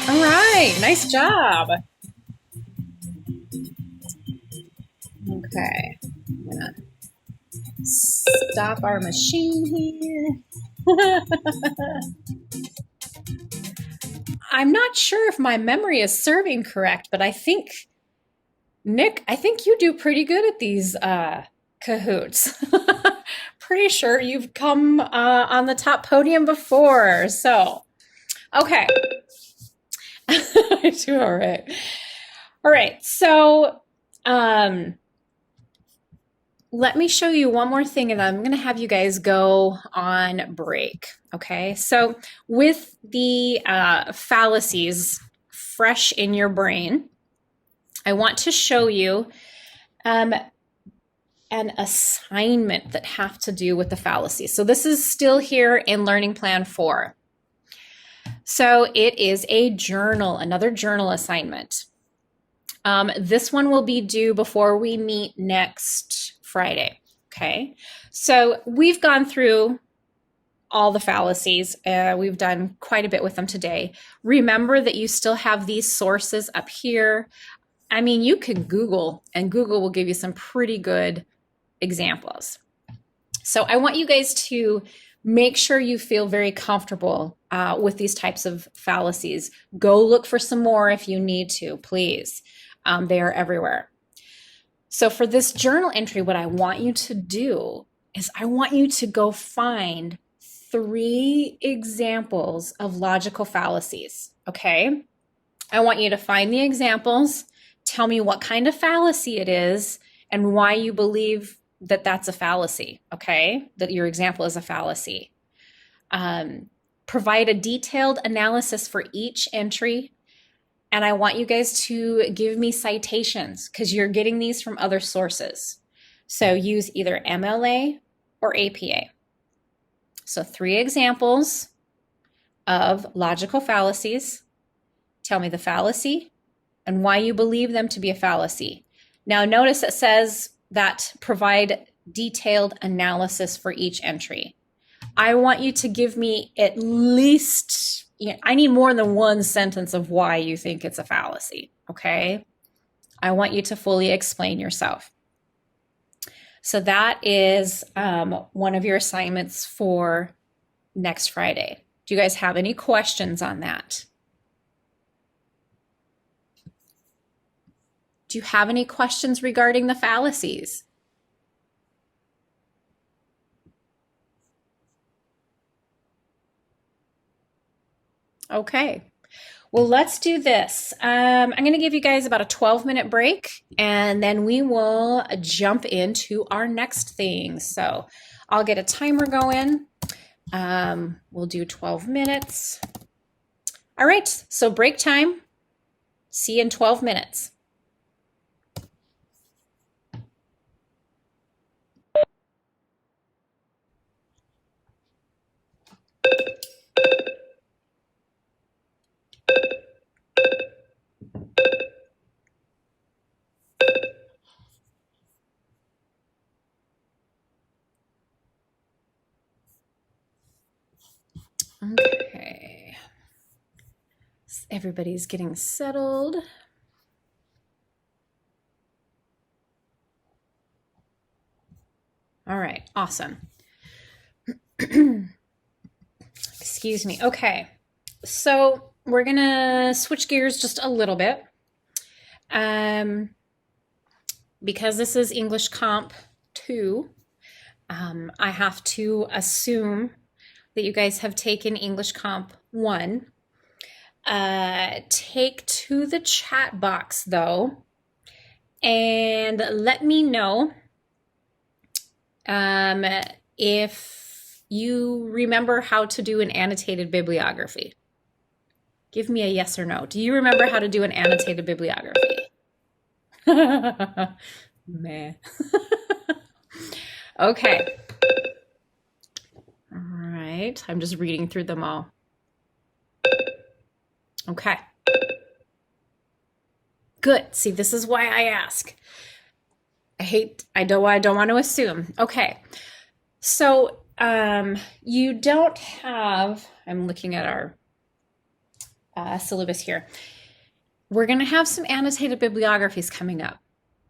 All right, nice job. Okay, I'm gonna stop our machine here. I'm not sure if my memory is serving correct, but I think, Nick, I think you do pretty good at these Kahoots. Pretty sure you've come on the top podium before, so, okay. I do all right. All right, so let me show you one more thing and I'm gonna have you guys go on break, okay? So with the fallacies fresh in your brain, I want to show you an assignment that have to do with the fallacies. So this is still here in Learning Plan 4. So it is a journal, another journal assignment. This one will be due before we meet next Friday. Okay, so we've gone through all the fallacies. We've done quite a bit with them today. Remember that you still have these sources up here. I mean, you can Google, and Google will give you some pretty good examples. So I want you guys to make sure you feel very comfortable with these types of fallacies. Go look for some more if you need to, please. They are everywhere. So for this journal entry, what I want you to do is I want you to go find 3 examples of logical fallacies, okay? I want you to find the examples, tell me what kind of fallacy it is, and why you believe that that's a fallacy, okay? That your example is a fallacy. Provide a detailed analysis for each entry, and I want you guys to give me citations because you're getting these from other sources. So use either MLA or APA. So 3 examples of logical fallacies. Tell me the fallacy and why you believe them to be a fallacy. Now notice it says that provide detailed analysis for each entry. I want you to give me at least, I need more than 1 sentence of why you think it's a fallacy, okay? I want you to fully explain yourself. So that is one of your assignments for next Friday. Do you guys have any questions on that? Do you have any questions regarding the fallacies? Okay. Well, let's do this. I'm going to give you guys about a 12-minute break, and then we will jump into our next thing. So I'll get a timer going. We'll do 12 minutes. All right, so break time. See you in 12 minutes. Okay. Everybody's getting settled. All right, awesome. Excuse me. Okay, so we're gonna switch gears just a little bit. Because this is English Comp 2, I have to assume that you guys have taken English Comp 1. Take to the chat box though, and let me know if you remember how to do an annotated bibliography. Give me a yes or no. Do you remember how to do an annotated bibliography? Meh. Okay. All right. I'm just reading through them all. Okay. Good. See, this is why I ask. I don't want to assume. Okay. So, you don't have, I'm looking at our syllabus here. We're going to have some annotated bibliographies coming up.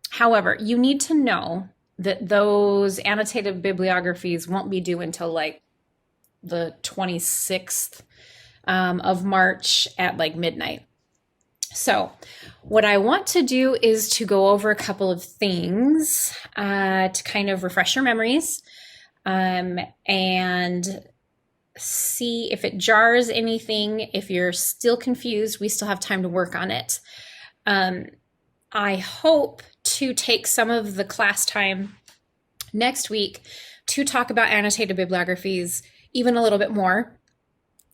However, you need to know that those annotated bibliographies won't be due until like the 26th of March at like midnight. So what I want to do is to go over a couple of things to kind of refresh your memories and see if it jars anything. If you're still confused, we still have time to work on it. I hope to take some of the class time next week to talk about annotated bibliographies even a little bit more.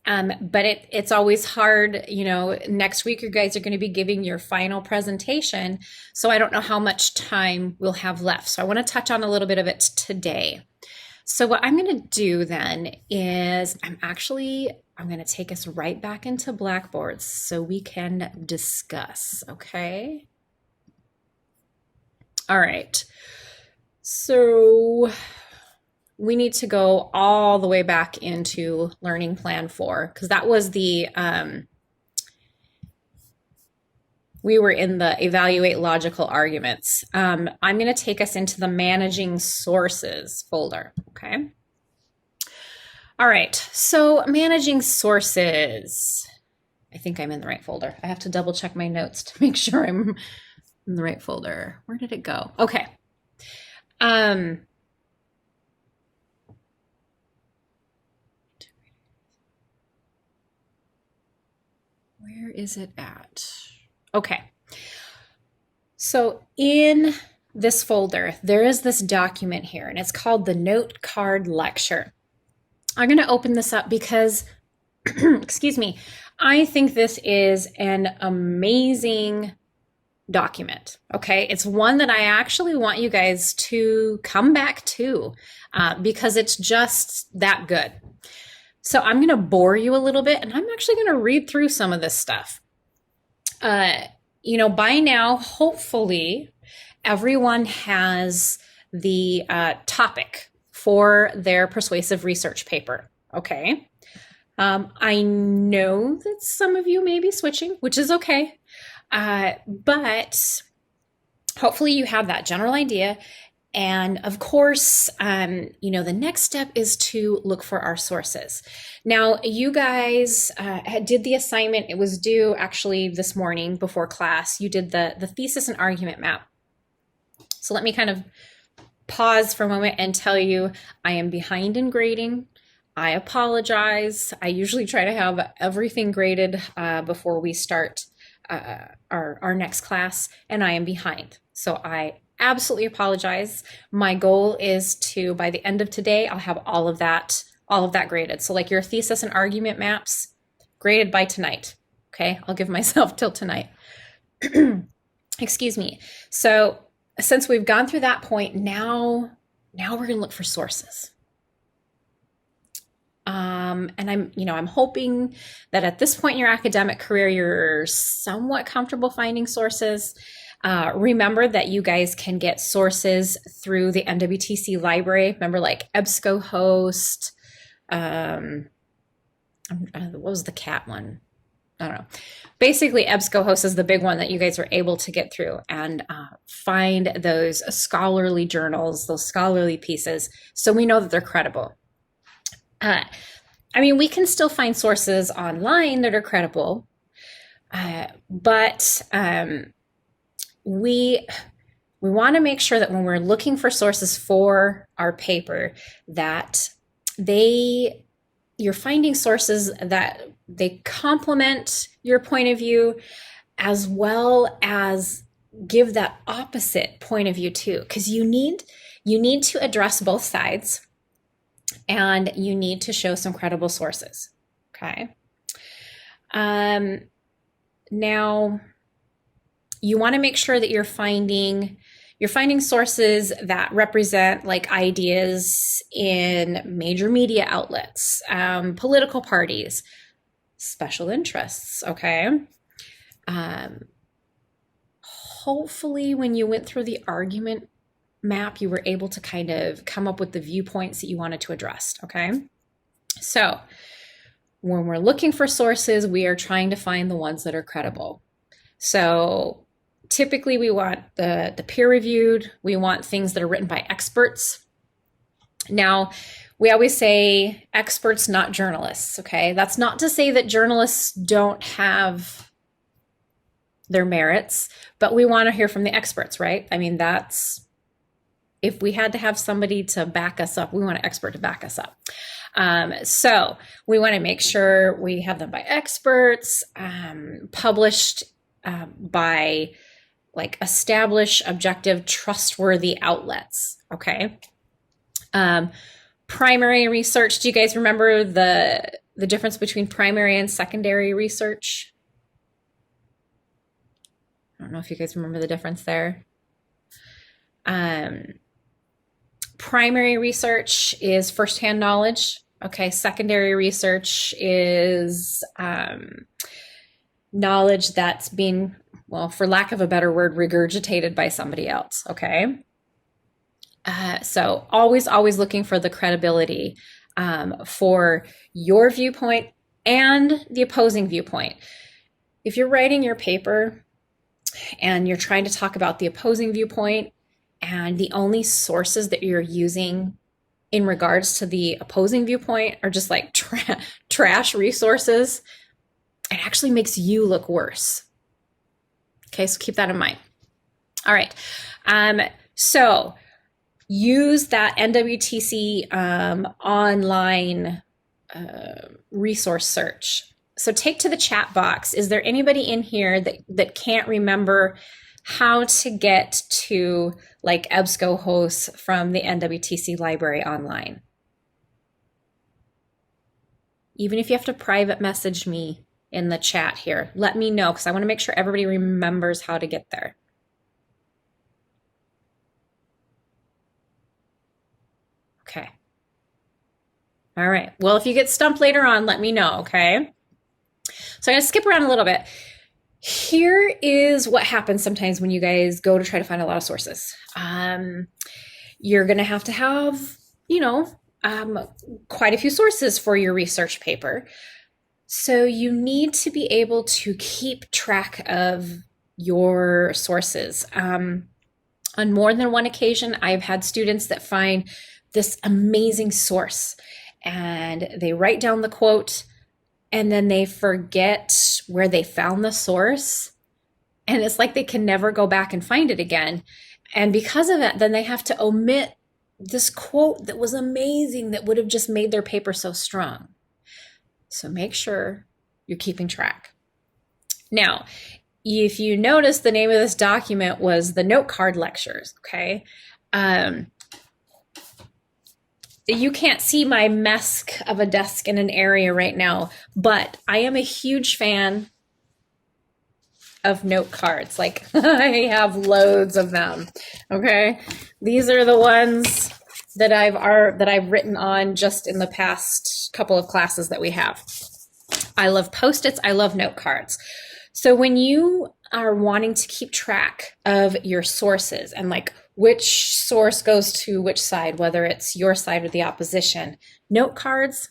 But it's always hard, you know, next week you guys are going to be giving your final presentation. So I don't know how much time we'll have left. So I want to touch on a little bit of it today. So what I'm going to do then is I'm going to take us right back into Blackboard so we can discuss, okay? All right. So we need to go all the way back into Learning Plan 4 because that was the, we were in the Evaluate Logical Arguments. I'm going to take us into the Managing Sources folder, okay? All right, so Managing Sources. I think I'm in the right folder. I have to double check my notes to make sure I'm in the right folder. Where did it go? Okay. Where is it at? Okay. So in this folder, there is this document here, and it's called the Note Card Lecture. I'm going to open this up because, excuse me, I think this is an amazing document. Okay. It's one that I actually want you guys to come back to because it's just that good. So I'm going to bore you a little bit and I'm actually going to read through some of this stuff. You know, by now, hopefully everyone has the topic for their persuasive research paper. Okay. I know that some of you may be switching, which is okay. But hopefully you have that general idea. And of course, you know, the next step is to look for our sources. Now, you guys did the assignment. It was due actually this morning before class. You did the thesis and argument map. So let me kind of pause for a moment and tell you I am behind in grading. I apologize. I usually try to have everything graded before we start our next class, and I am behind. So I absolutely apologize. My goal is to, by the end of today, I'll have all of that graded. So like your thesis and argument maps graded by tonight. Okay. I'll give myself till tonight. Excuse me. So since we've gone through that point, now we're going to look for sources. And I'm hoping that at this point in your academic career, you're somewhat comfortable finding sources. Remember that you guys can get sources through the NWTC library. Remember, like EBSCOhost. What was the cat one? I don't know. Basically, EBSCOhost is the big one that you guys are able to get through and find those scholarly journals, those scholarly pieces, so we know that they're credible. I mean, we can still find sources online that are credible, but we want to make sure that when we're looking for sources for our paper, that you're finding sources that they complement your point of view, as well as give that opposite point of view too, because you need to address both sides. And you need to show some credible sources, okay? Now, you want to make sure that you're finding sources that represent like ideas in major media outlets, political parties, special interests, okay? Hopefully, when you went through the argument map, you were able to kind of come up with the viewpoints that you wanted to address, okay? So when we're looking for sources, we are trying to find the ones that are credible. So typically we want the peer-reviewed, we want things that are written by experts. Now, we always say experts, not journalists, okay? That's not to say that journalists don't have their merits, but we want to hear from the experts, right? I mean, if we had to have somebody to back us up, we want an expert to back us up. So we want to make sure we have them by experts, published by like established, objective, trustworthy outlets, okay? Primary research, do you guys remember the difference between primary and secondary research? I don't know if you guys remember the difference there. Primary research is firsthand knowledge. Okay, secondary research is knowledge that's being, well, for lack of a better word, regurgitated by somebody else. Okay. So always looking for the credibility for your viewpoint and the opposing viewpoint. If you're writing your paper and you're trying to talk about the opposing viewpoint and the only sources that you're using in regards to the opposing viewpoint are just like trash resources, it actually makes you look worse. Okay, so keep that in mind. All right, so use that NWTC online resource search. So take to the chat box. Is there anybody in here that can't remember how to get to like EBSCOhost from the NWTC library online? Even if you have to private message me in the chat here, let me know, because I want to make sure everybody remembers how to get there. Okay. All right. Well, if you get stumped later on, let me know, okay? So I'm going to skip around a little bit. Here is what happens sometimes when you guys go to try to find a lot of sources. You're going to have, quite a few sources for your research paper. So you need to be able to keep track of your sources. On more than one occasion, I've had students that find this amazing source and they write down the quote and then they forget where they found the source. And it's like they can never go back and find it again. And because of it, then they have to omit this quote that was amazing, that would have just made their paper so strong. So make sure you're keeping track. Now, if you notice, the name of this document was the note card lectures, okay? You can't see my mess of a desk in an area right now, but I am a huge fan of note cards. Like I have loads of them, okay? These are the ones that I've written on just in the past couple of classes that we have. I love Post-its, I love note cards. So when you are wanting to keep track of your sources and like which source goes to which side, whether it's your side or the opposition, note cards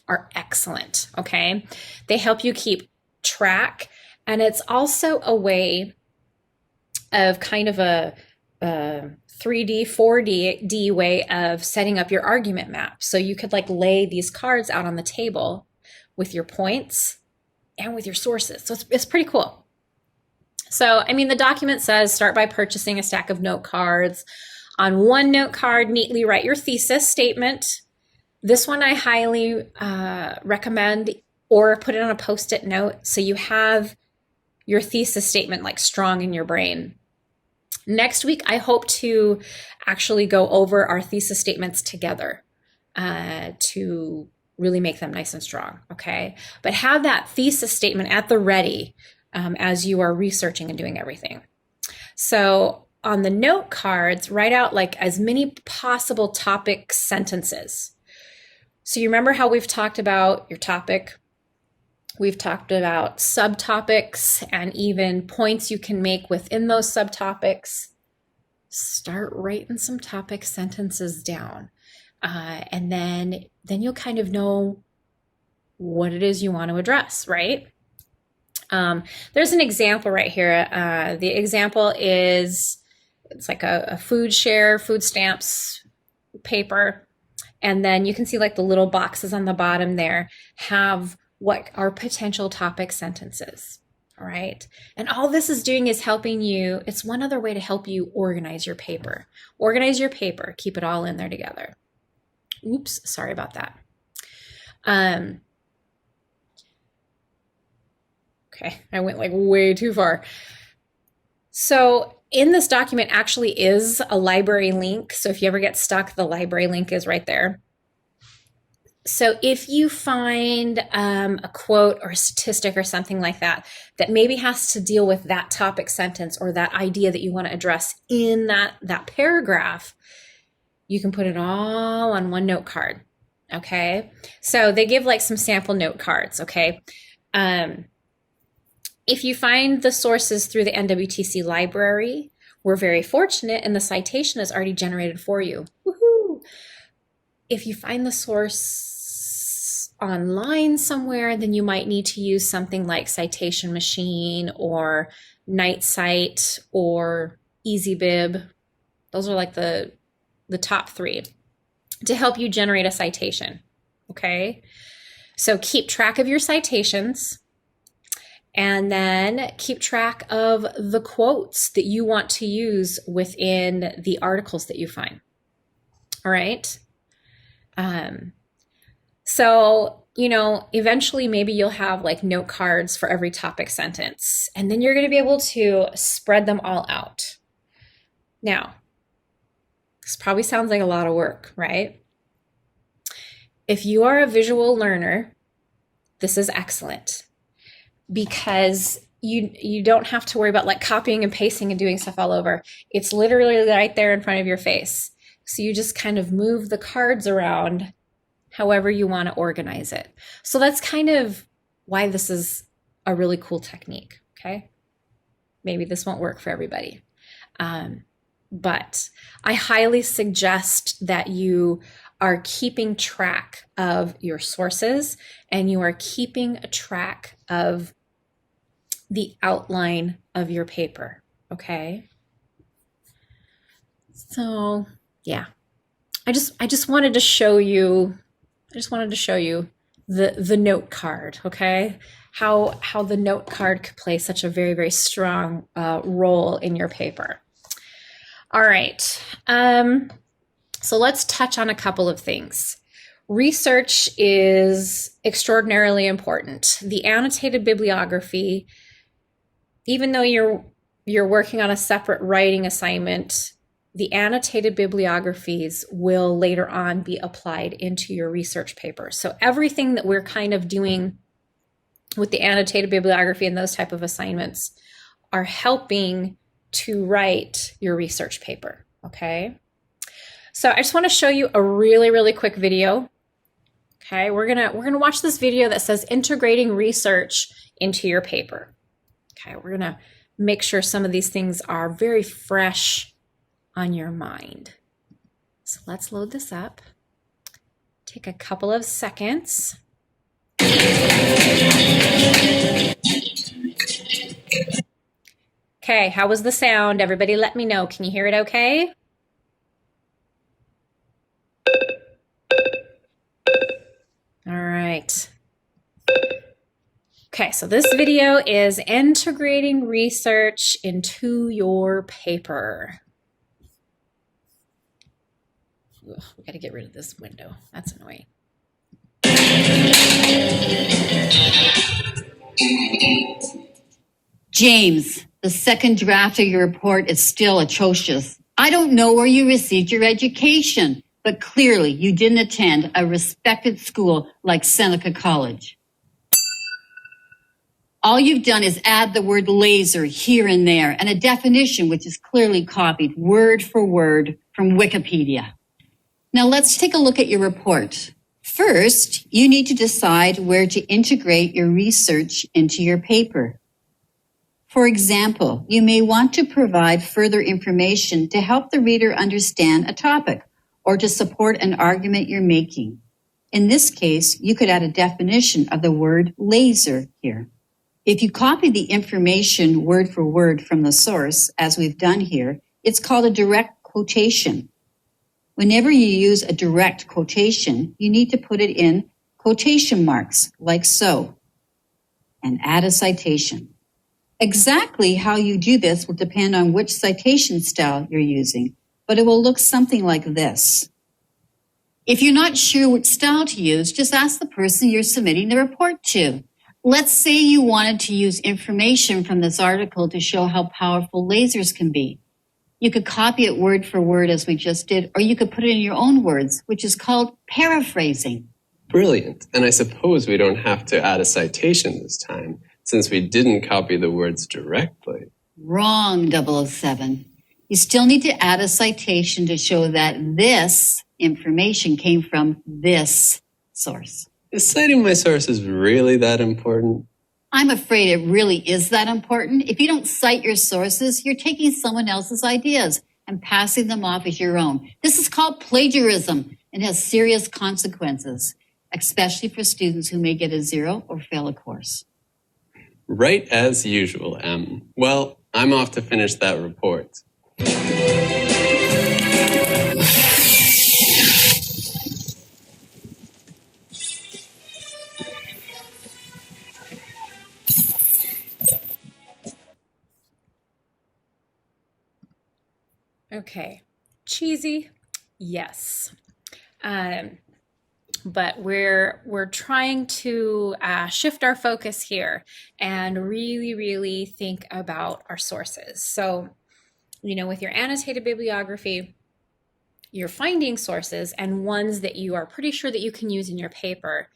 are excellent, okay? They help you keep track, and it's also a way of kind of a 3D, 4D way of setting up your argument map. So you could like lay these cards out on the table with your points and with your sources. So it's pretty cool. So, I mean, the document says start by purchasing a stack of note cards. On one note card, neatly write your thesis statement. This one I highly recommend, or put it on a Post-it note so you have your thesis statement like strong in your brain. Next week, I hope to actually go over our thesis statements together to really make them nice and strong, okay? But have that thesis statement at the ready as you are researching and doing everything. So on the note cards, write out like as many possible topic sentences. So you remember how we've talked about your topic, we've talked about subtopics and even points you can make within those subtopics. Start writing some topic sentences down. And then you'll kind of know what it is you want to address, right? There's an example right here. The example is, it's like a food stamps paper. And then you can see like the little boxes on the bottom there have what are potential topic sentences. All right. And all this is doing is helping you. It's one other way to help you organize your paper. Organize your paper. Keep it all in there together. Oops, sorry about that. Okay, I went like way too far. So in this document actually is a library link. So if you ever get stuck, the library link is right there. So if you find a quote or a statistic or something like that, that maybe has to deal with that topic sentence or that idea that you want to address in that paragraph, you can put it all on one note card, okay? So they give like some sample note cards, okay? If you find the sources through the NWTC library, we're very fortunate and the citation is already generated for you. Woohoo! If you find the source online somewhere, then you might need to use something like Citation Machine or NightCite or EasyBib. Those are like the top 3 to help you generate a citation, okay? So keep track of your citations and then keep track of the quotes that you want to use within the articles that you find, all right? So, eventually maybe you'll have like note cards for every topic sentence, and then you're going to be able to spread them all out. Now, this probably sounds like a lot of work, right? If you are a visual learner, this is excellent because you don't have to worry about like copying and pasting and doing stuff all over. It's literally right there in front of your face. So you just kind of move the cards around however you want to organize it. So that's kind of why this is a really cool technique, okay? Maybe this won't work for everybody. But I highly suggest that you are keeping track of your sources and you are keeping a track of the outline of your paper, okay? So, yeah. I just wanted to show you the note card, okay? How the note card could play such a very, very strong role in your paper. All right, so let's touch on a couple of things. Research is extraordinarily important. The annotated bibliography, even though you're working on a separate writing assignment, the annotated bibliographies will later on be applied into your research paper. So everything that we're kind of doing with the annotated bibliography and those type of assignments are helping to write your research paper, okay? So I just want to show you a really, really quick video. Okay, we're gonna watch this video that says integrating research into your paper. Okay, we're gonna make sure some of these things are very fresh on your mind. So let's load this up. Take a couple of seconds. Okay, how was the sound? Everybody let me know. Can you hear it okay? All right. Okay, so this video is integrating research into your paper. Ugh, we got to get rid of this window. That's annoying. James, the second draft of your report is still atrocious. I don't know where you received your education, but clearly you didn't attend a respected school like Seneca College. All you've done is add the word laser here and there and a definition which is clearly copied word for word from Wikipedia. Now let's take a look at your report. First, you need to decide where to integrate your research into your paper. For example, you may want to provide further information to help the reader understand a topic or to support an argument you're making. In this case, you could add a definition of the word laser here. If you copy the information word for word from the source, as we've done here, it's called a direct quotation. Whenever you use a direct quotation, you need to put it in quotation marks, like so, and add a citation. Exactly how you do this will depend on which citation style you're using, but it will look something like this. If you're not sure which style to use, just ask the person you're submitting the report to. Let's say you wanted to use information from this article to show how powerful lasers can be. You could copy it word for word as we just did, or you could put it in your own words, which is called paraphrasing. Brilliant. And I suppose we don't have to add a citation this time, since we didn't copy the words directly. Wrong, 007. You still need to add a citation to show that this information came from this source. Is citing my sources really that important? I'm afraid it really is that important. If you don't cite your sources, you're taking someone else's ideas and passing them off as your own. This is called plagiarism and has serious consequences, especially for students who may get a 0 or fail a course. Right as usual, Em. Well, I'm off to finish that report. Okay. Cheesy? Yes. But we're trying to shift our focus here and really think about our sources. So, with your annotated bibliography, you're finding sources and ones that you are pretty sure that you can use in your paper.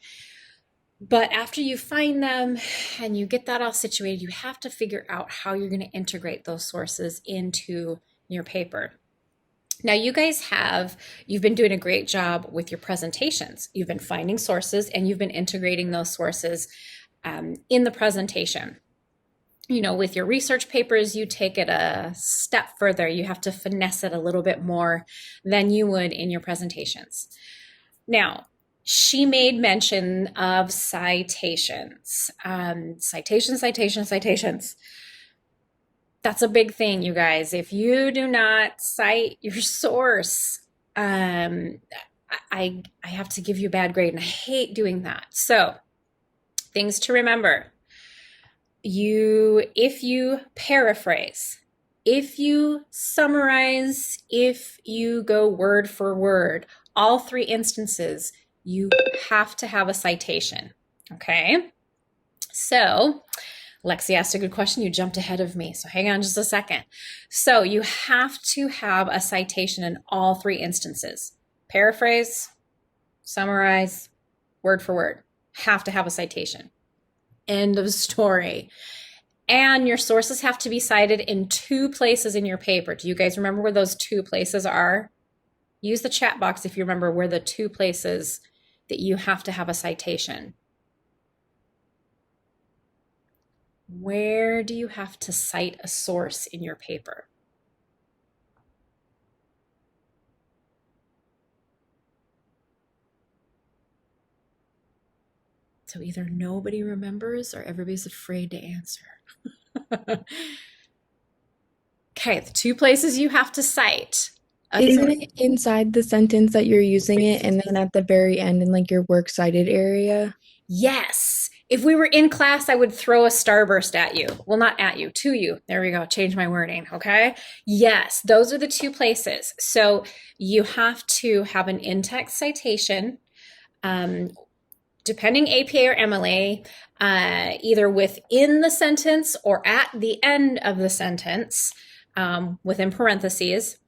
But after you find them and you get that all situated, you have to figure out how you're going to integrate those sources into your paper. Now, you've been doing a great job with your presentations. You've been finding sources and you've been integrating those sources in the presentation. With your research papers, you take it a step further. You have to finesse it a little bit more than you would in your presentations. Now, she made mention of citations. Citations. That's a big thing, you guys. If you do not cite your source, I have to give you a bad grade, and I hate doing that. So, things to remember. If you paraphrase, if you summarize, if you go word for word, all 3 instances, you have to have a citation, okay? So, Lexi asked a good question. You jumped ahead of me, so hang on just a second. So you have to have a citation in all 3 instances. Paraphrase, summarize, word for word. Have to have a citation. End of story. And your sources have to be cited in 2 places in your paper. Do you guys remember where those 2 places are? Use the chat box if you remember where the 2 places that you have to have a citation. Where do you have to cite a source in your paper? So either nobody remembers or everybody's afraid to answer. Okay, the 2 places you have to cite. Isn't it inside the sentence that you're using it and then at the very end in like your works cited area? Yes. If we were in class, I would throw a starburst at you. Well, not at you, to you. There we go. Change my wording. Okay. Yes, those are the 2 places. So you have to have an in-text citation, depending APA or MLA, either within the sentence or at the end of the sentence, within parentheses.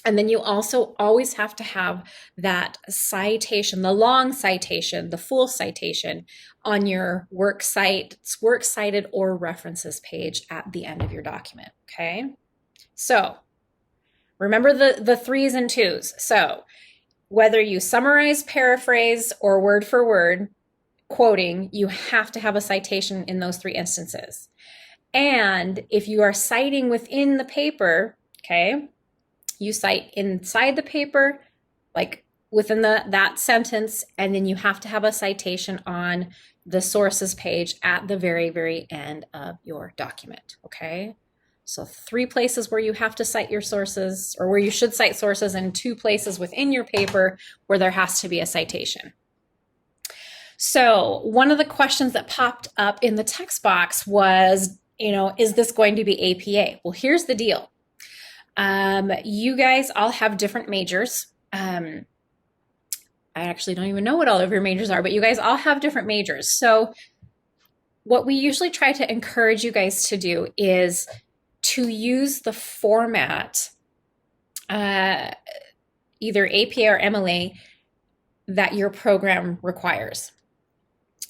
And then you also always have to have that citation, the long citation, the full citation on your works cited or references page at the end of your document, okay? So remember the 3s and 2s. So whether you summarize, paraphrase, or word for word quoting, you have to have a citation in those 3 instances. And if you are citing within the paper, okay, you cite inside the paper, like within that sentence, and then you have to have a citation on the sources page at the very end of your document, okay? So 3 places where you have to cite your sources, or where you should cite sources, and 2 places within your paper where there has to be a citation. So one of the questions that popped up in the text box was, is this going to be APA? Well, here's the deal. You guys all have different majors. I actually don't even know what all of your majors are, but you guys all have different majors. So what we usually try to encourage you guys to do is to use the format, either APA or MLA, that your program requires.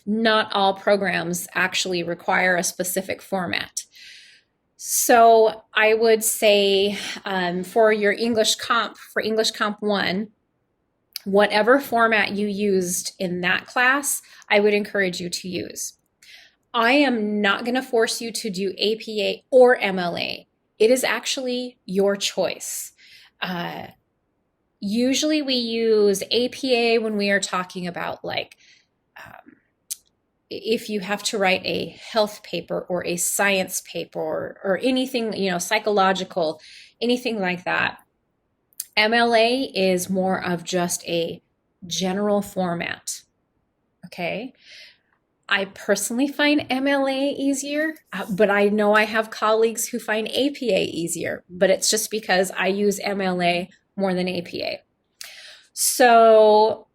Not all programs actually require a specific format. So I would say for your English Comp, for English Comp 1, whatever format you used in that class, I would encourage you to use. I am not going to force you to do APA or MLA. It is actually your choice. Usually we use APA when we are talking about like if you have to write a health paper or a science paper or anything, psychological, anything like that. MLA is more of just a general format. Okay. I personally find MLA easier, but I know I have colleagues who find APA easier, but it's just because I use MLA more than APA. So,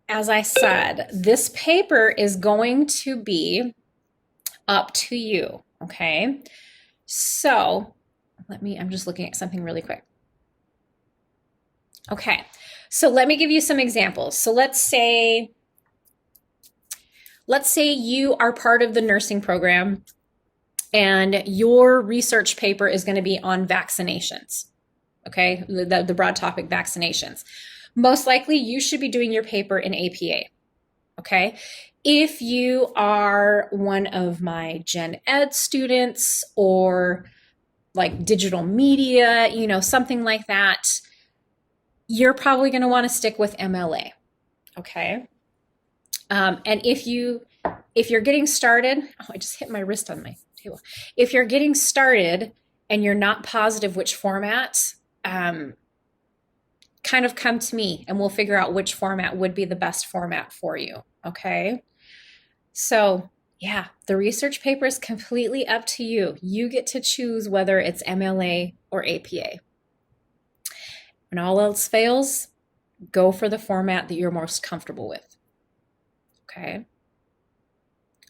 as I said, this paper is going to be up to you, okay? So, I'm just looking at something really quick. Okay, so let me give you some examples. So let's say you are part of the nursing program and your research paper is going to be on vaccinations, okay? The broad topic, vaccinations. Most likely you should be doing your paper in APA, okay? If you are one of my Gen Ed students or like digital media, something like that, you're probably going to want to stick with MLA, okay? And if you're getting started, I just hit my wrist on my table. If you're getting started and you're not positive which format, kind of come to me and we'll figure out which format would be the best format for you, okay? So yeah, the research paper is completely up to you. You get to choose whether it's MLA or APA. When all else fails, go for the format that you're most comfortable with. Okay.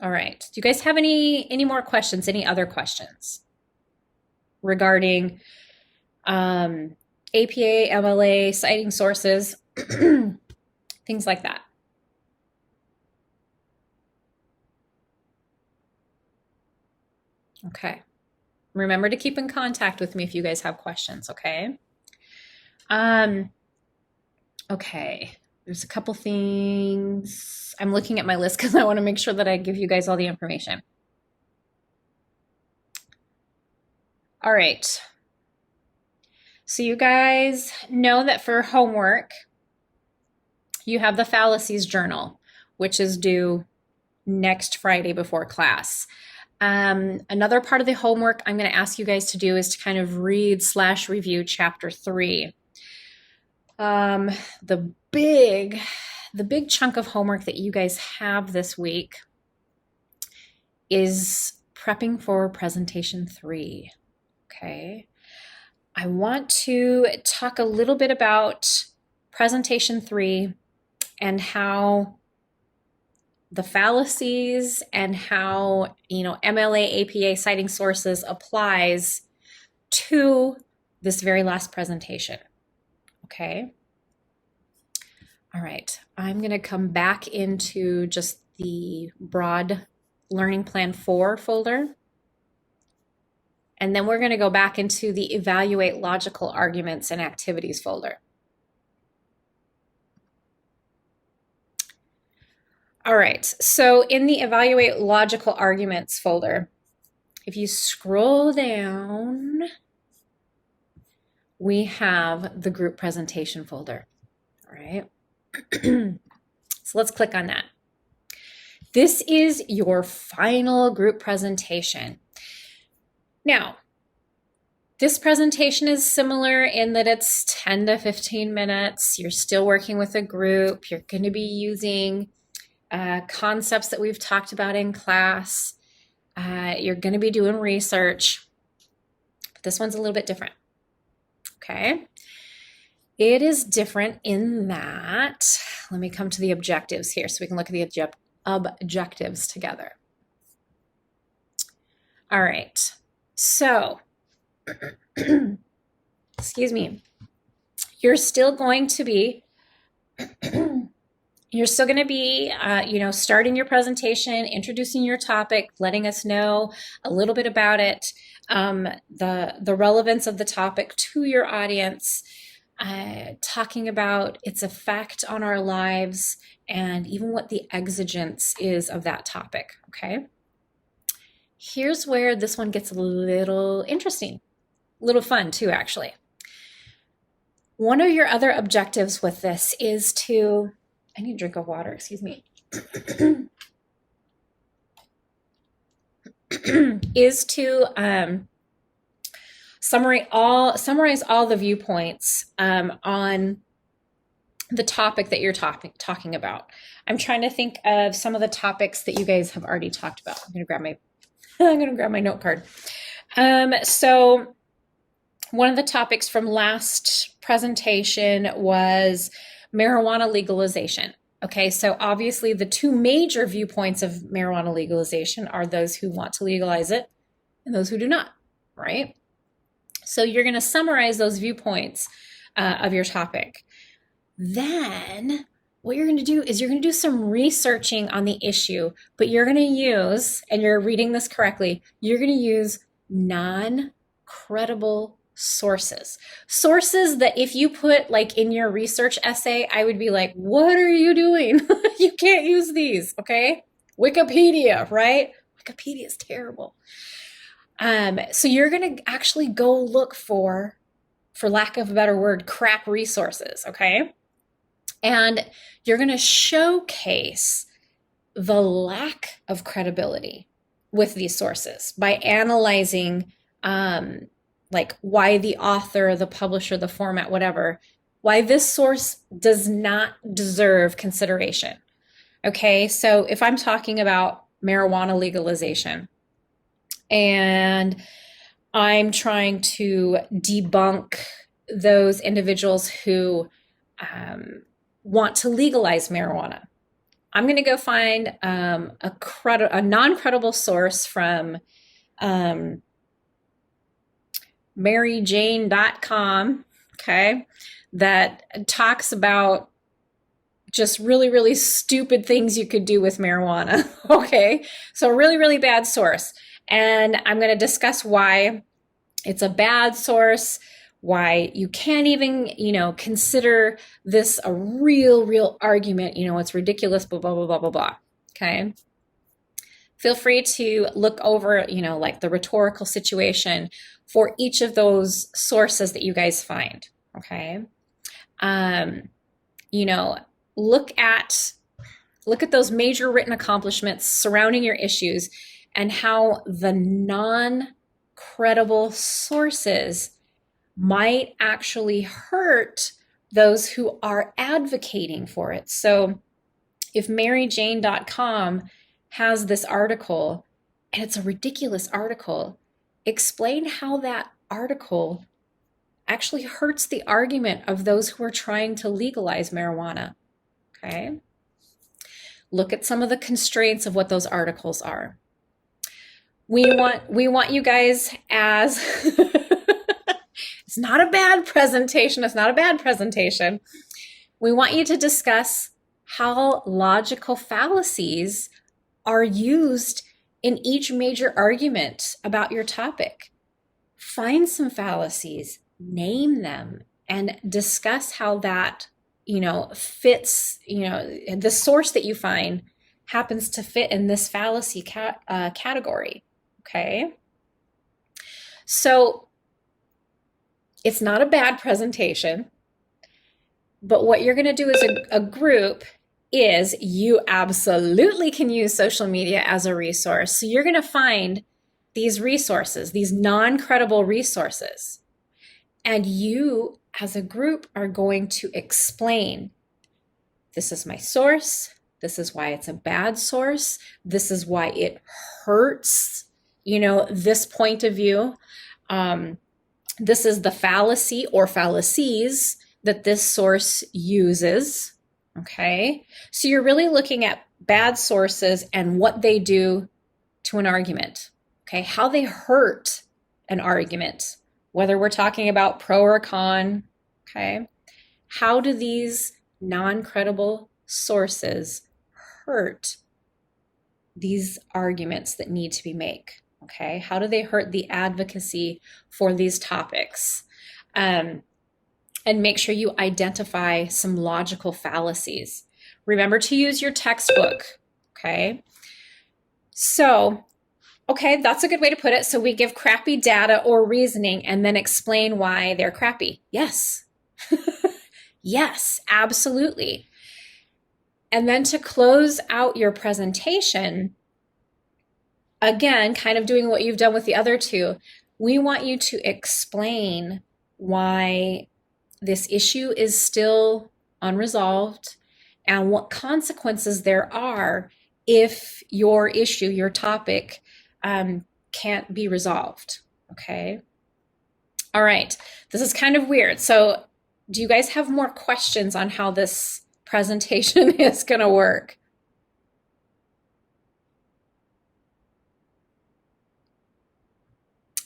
All right. Do you guys have any more questions? Any other questions regarding APA, MLA, citing sources, things like that? Okay. Remember to keep in contact with me if you guys have questions, okay? Okay. There's a couple things. I'm looking at my list because I want to make sure that I give you guys all the information. All right. So you guys know that for homework, you have the fallacies journal, which is due next Friday before class. Another part of the homework I'm going to ask you guys to do is to kind of read/review chapter 3. The big chunk of homework that you guys have this week is prepping for presentation 3. Okay. I want to talk a little bit about presentation 3 and how the fallacies and how, MLA, APA citing sources applies to this very last presentation. Okay. All right. I'm going to come back into just the broad Learning Plan 4 folder. And then we're going to go back into the Evaluate Logical Arguments and Activities folder. All right. So in the Evaluate Logical Arguments folder, if you scroll down, we have the group presentation folder. All right. So let's click on that. This is your final group presentation. Now, this presentation is similar in that it's 10 to 15 minutes. You're still working with a group. You're going to be using concepts that we've talked about in class. You're going to be doing research. But this one's a little bit different. Okay. It is different in that, let me come to the objectives here so we can look at the objectives together. All right. So, excuse me, you're still going to be starting your presentation, introducing your topic, letting us know a little bit about it, the relevance of the topic to your audience, talking about its effect on our lives, and even what the exigence is of that topic, okay? Here's where this one gets a little interesting, a little fun too, actually. One of your other objectives with this is to, I need a drink of water, excuse me, is to summarize all the viewpoints on the topic that you're talking about. I'm trying to think of some of the topics that you guys have already talked about. I'm gonna grab my note card. So one of the topics from last presentation was marijuana legalization. Okay, so obviously the two major viewpoints of marijuana legalization are those who want to legalize it and those who do not, right? So you're going to summarize those viewpoints of your topic. Then what you're going to do is you're going to do some researching on the issue, but you're going to use, and you're reading this correctly, you're going to use non-credible sources. Sources that if you put like in your research essay, I would be like, what are you doing? You can't use these, okay? Wikipedia, right? Wikipedia is terrible. So you're going to actually go look for lack of a better word, crap resources, okay? And you're going to showcase the lack of credibility with these sources by analyzing like why the author, the publisher, the format, whatever, why this source does not deserve consideration. Okay, so if I'm talking about marijuana legalization and I'm trying to debunk those individuals who want to legalize marijuana, I'm going to go find a non-credible source from maryjane.com, okay, that talks about just really, really stupid things you could do with marijuana, okay? So a really, really bad source. And I'm going to discuss why it's a bad source, why you can't even, consider this a real argument, it's ridiculous, blah, blah, blah, blah, blah, blah, okay? Feel free to look over, like the rhetorical situation for each of those sources that you guys find, okay? Look at those major written accomplishments surrounding your issues and how the non-credible sources might actually hurt those who are advocating for it. So if maryjane.com has this article and it's a ridiculous article, explain how that article actually hurts the argument of those who are trying to legalize marijuana, okay? Look at some of the constraints of what those articles are. We want you guys as, it's not a bad presentation, We want you to discuss how logical fallacies are used in each major argument about your topic. Find some fallacies, name them, and discuss how that, fits, the source that you find happens to fit in this fallacy category, okay? So it's not a bad presentation, but what you're going to do as a group is you absolutely can use social media as a resource. So you're going to find these resources, these non-credible resources, and you as a group are going to explain, this is my source, this is why it's a bad source, this is why it hurts, this point of view. This is the fallacy or fallacies that this source uses, okay? So you're really looking at bad sources and what they do to an argument, okay? How they hurt an argument, whether we're talking about pro or con, okay? How do these non-credible sources hurt these arguments that need to be made, okay? How do they hurt the advocacy for these topics? And make sure you identify some logical fallacies. Remember to use your textbook, okay? So, okay, that's a good way to put it. So we give crappy data or reasoning and then explain why they're crappy. Yes. Yes, absolutely. And then to close out your presentation, again, kind of doing what you've done with the other two, we want you to explain why this issue is still unresolved and what consequences there are if your issue, your topic, can't be resolved. Okay. All right. This is kind of weird. So, do you guys have more questions on how this presentation is going to work?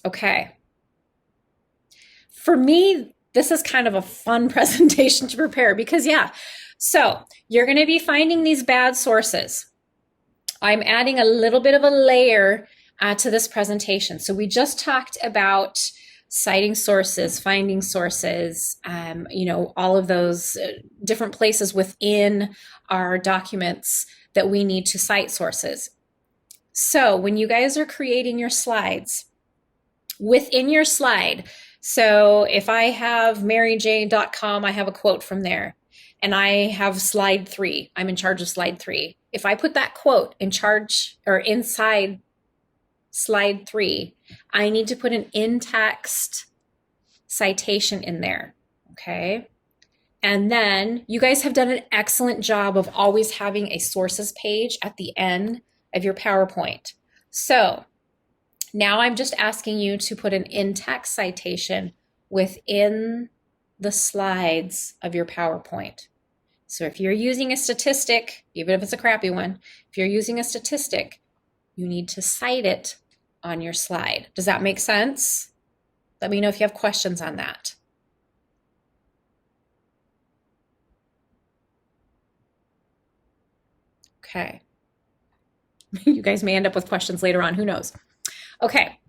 Okay. For me, this is kind of a fun presentation to prepare because, yeah, so you're going to be finding these bad sources. I'm adding a little bit of a layer to this presentation. So we just talked about citing sources, finding sources, all of those different places within our documents that we need to cite sources. So when you guys are creating your slides, within your slide, so if I have maryjane.com, I have a quote from there, and I have slide 3, I'm in charge of slide 3. If I put that quote in charge or inside slide 3, I need to put an in-text citation in there, okay? And then you guys have done an excellent job of always having a sources page at the end of your PowerPoint. So now I'm just asking you to put an in-text citation within the slides of your PowerPoint. So if you're using a statistic, even if it's a crappy one, if you're using a statistic, you need to cite it on your slide. Does that make sense? Let me know if you have questions on that. Okay. You guys may end up with questions later on, who knows? Okay,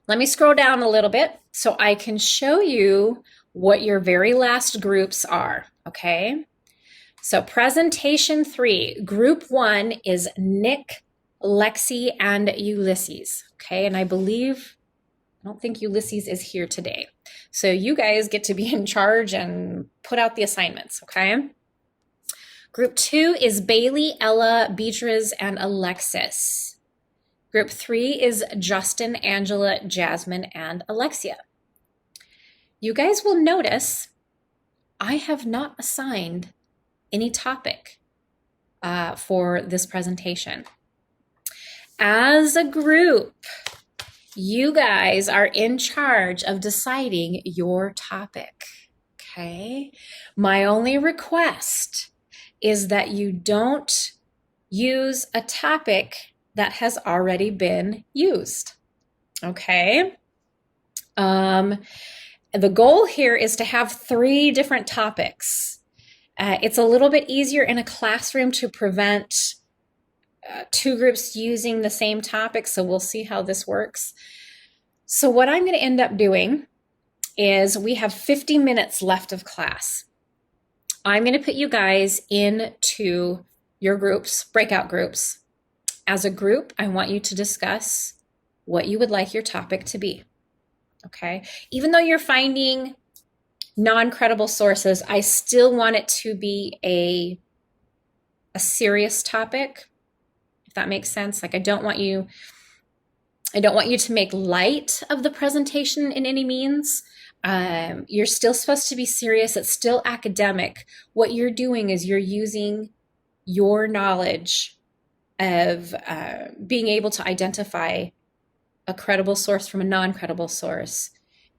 let me scroll down a little bit so I can show you what your very last groups are, okay? So presentation 3, group 1 is Nick, Lexi, and Ulysses, okay? And I don't think Ulysses is here today. So you guys get to be in charge and put out the assignments, okay? Group 2 is Bailey, Ella, Beatrice, and Alexis. Group 3 is Justin, Angela, Jasmine, and Alexia. You guys will notice I have not assigned any topic for this presentation. As a group, you guys are in charge of deciding your topic, okay? My only request is that you don't use a topic that has already been used, okay? The goal here is to have 3 different topics. It's a little bit easier in a classroom to prevent 2 groups using the same topic, so we'll see how this works. So what I'm going to end up doing is we have 50 minutes left of class. I'm going to put you guys into your groups, breakout groups. As a group, I want you to discuss what you would like your topic to be, okay? Even though you're finding non-credible sources, I still want it to be a serious topic, if that makes sense. Like I don't want you to make light of the presentation in any means. You're still supposed to be serious. It's still academic. What you're doing is you're using your knowledge of being able to identify a credible source from a non-credible source,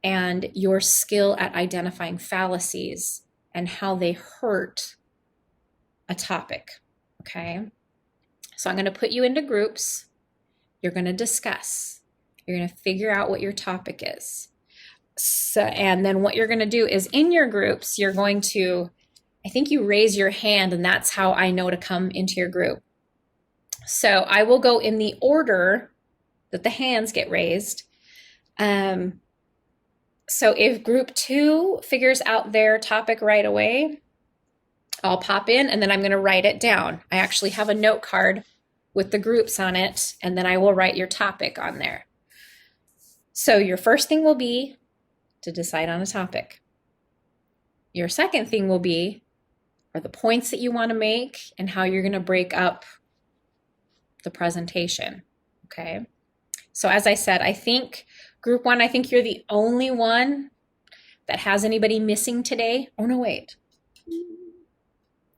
and your skill at identifying fallacies and how they hurt a topic, okay? So I'm going to put you into groups. You're going to discuss. You're going to figure out what your topic is. So, and then what you're going to do is in your groups, you're going to, I think you raise your hand, and that's how I know to come into your group. So I will go in the order that the hands get raised. So if group 2 figures out their topic right away, I'll pop in and then I'm going to write it down. I actually have a note card with the groups on it, and then I will write your topic on there. So your first thing will be to decide on a topic. Your second thing will be are the points that you want to make and how you're going to break up the presentation. Okay. So as I said, I think group one, I think you're the only one that has anybody missing today. Oh no, wait.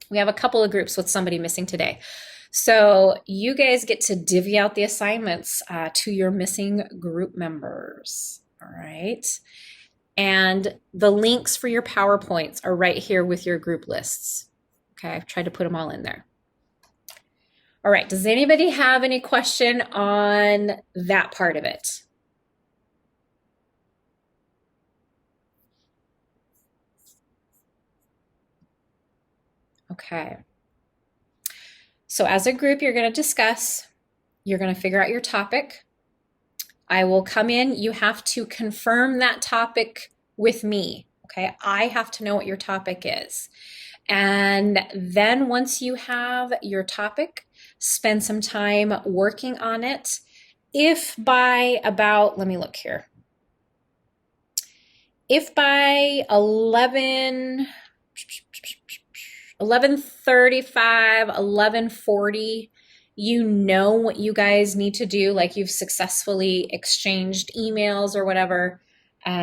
We have a couple of groups with somebody missing today. So you guys get to divvy out the assignments to your missing group members. All right. And the links for your PowerPoints are right here with your group lists. Okay, I've tried to put them all in there. All right, does anybody have any question on that part of it? Okay. So as a group, you're going to discuss, you're going to figure out your topic. I will come in, you have to confirm that topic with me. Okay, I have to know what your topic is. And then once you have your topic, spend some time working on it. If by about, let me look here. If by 11:35, 11:40, you know what you guys need to do, like you've successfully exchanged emails or whatever,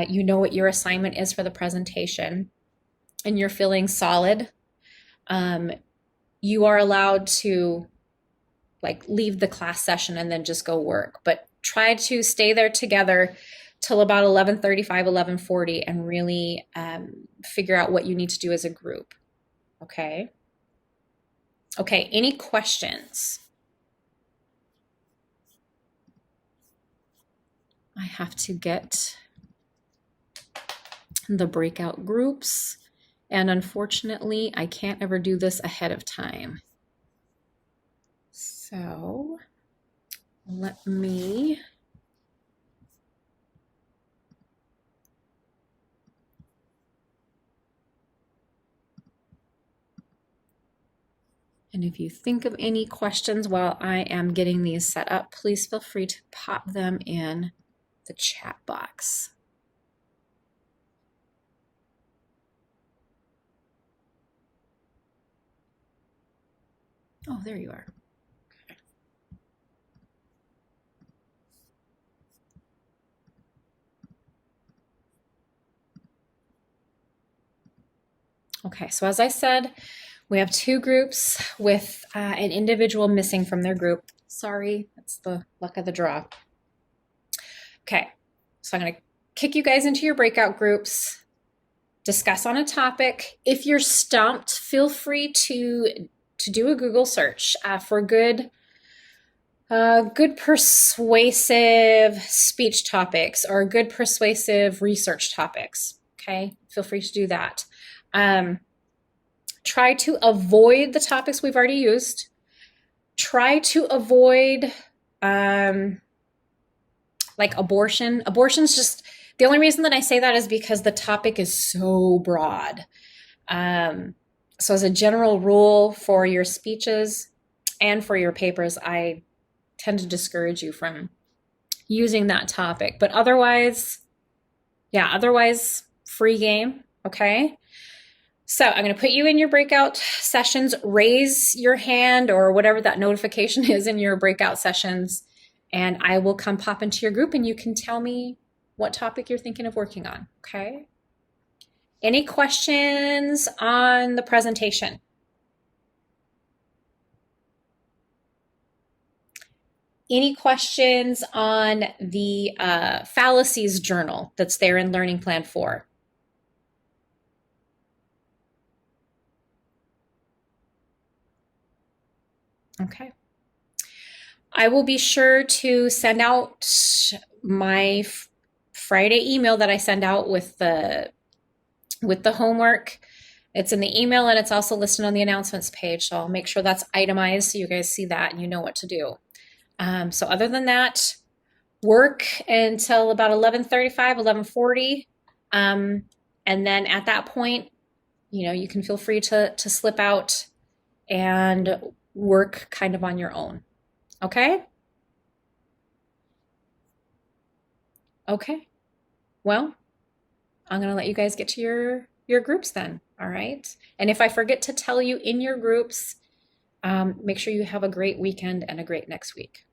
you know what your assignment is for the presentation, and you're feeling solid, you are allowed to like leave the class session and then just go work. But try to stay there together till about 11:35, 11:40 and really figure out what you need to do as a group. Okay. Okay, any questions? I have to get the breakout groups, and unfortunately, I can't ever do this ahead of time. So let me and if you think of any questions while I am getting these set up, please feel free to pop them in the chat box. Oh, there you are. Okay, so as I said, we have two groups with an individual missing from their group. Sorry, that's the luck of the draw. Okay, so I'm going to kick you guys into your breakout groups, discuss on a topic. If you're stumped, feel free to do a Google search for good persuasive speech topics or good persuasive research topics. Okay, feel free to do that. Try to avoid the topics we've already used. Try to avoid like abortion. Abortion's just, the only reason that I say that is because the topic is so broad. So as a general rule for your speeches and for your papers, I tend to discourage you from using that topic. But otherwise, yeah, otherwise free game, okay? So I'm going to put you in your breakout sessions. Raise your hand or whatever that notification is in your breakout sessions, and I will come pop into your group and you can tell me what topic you're thinking of working on, okay? Any questions on the presentation? Any questions on the fallacies journal that's there in Learning Plan 4? Okay. I will be sure to send out my Friday email that I send out with the homework. It's in the email and it's also listed on the announcements page. So I'll make sure that's itemized so you guys see that and you know what to do. So other than that, work until about 11:35, 11:40. And then at that point, you can feel free to slip out and work kind of on your own. Okay? Okay. Well, I'm going to let you guys get to your groups then. All right. And if I forget to tell you in your groups, make sure you have a great weekend and a great next week.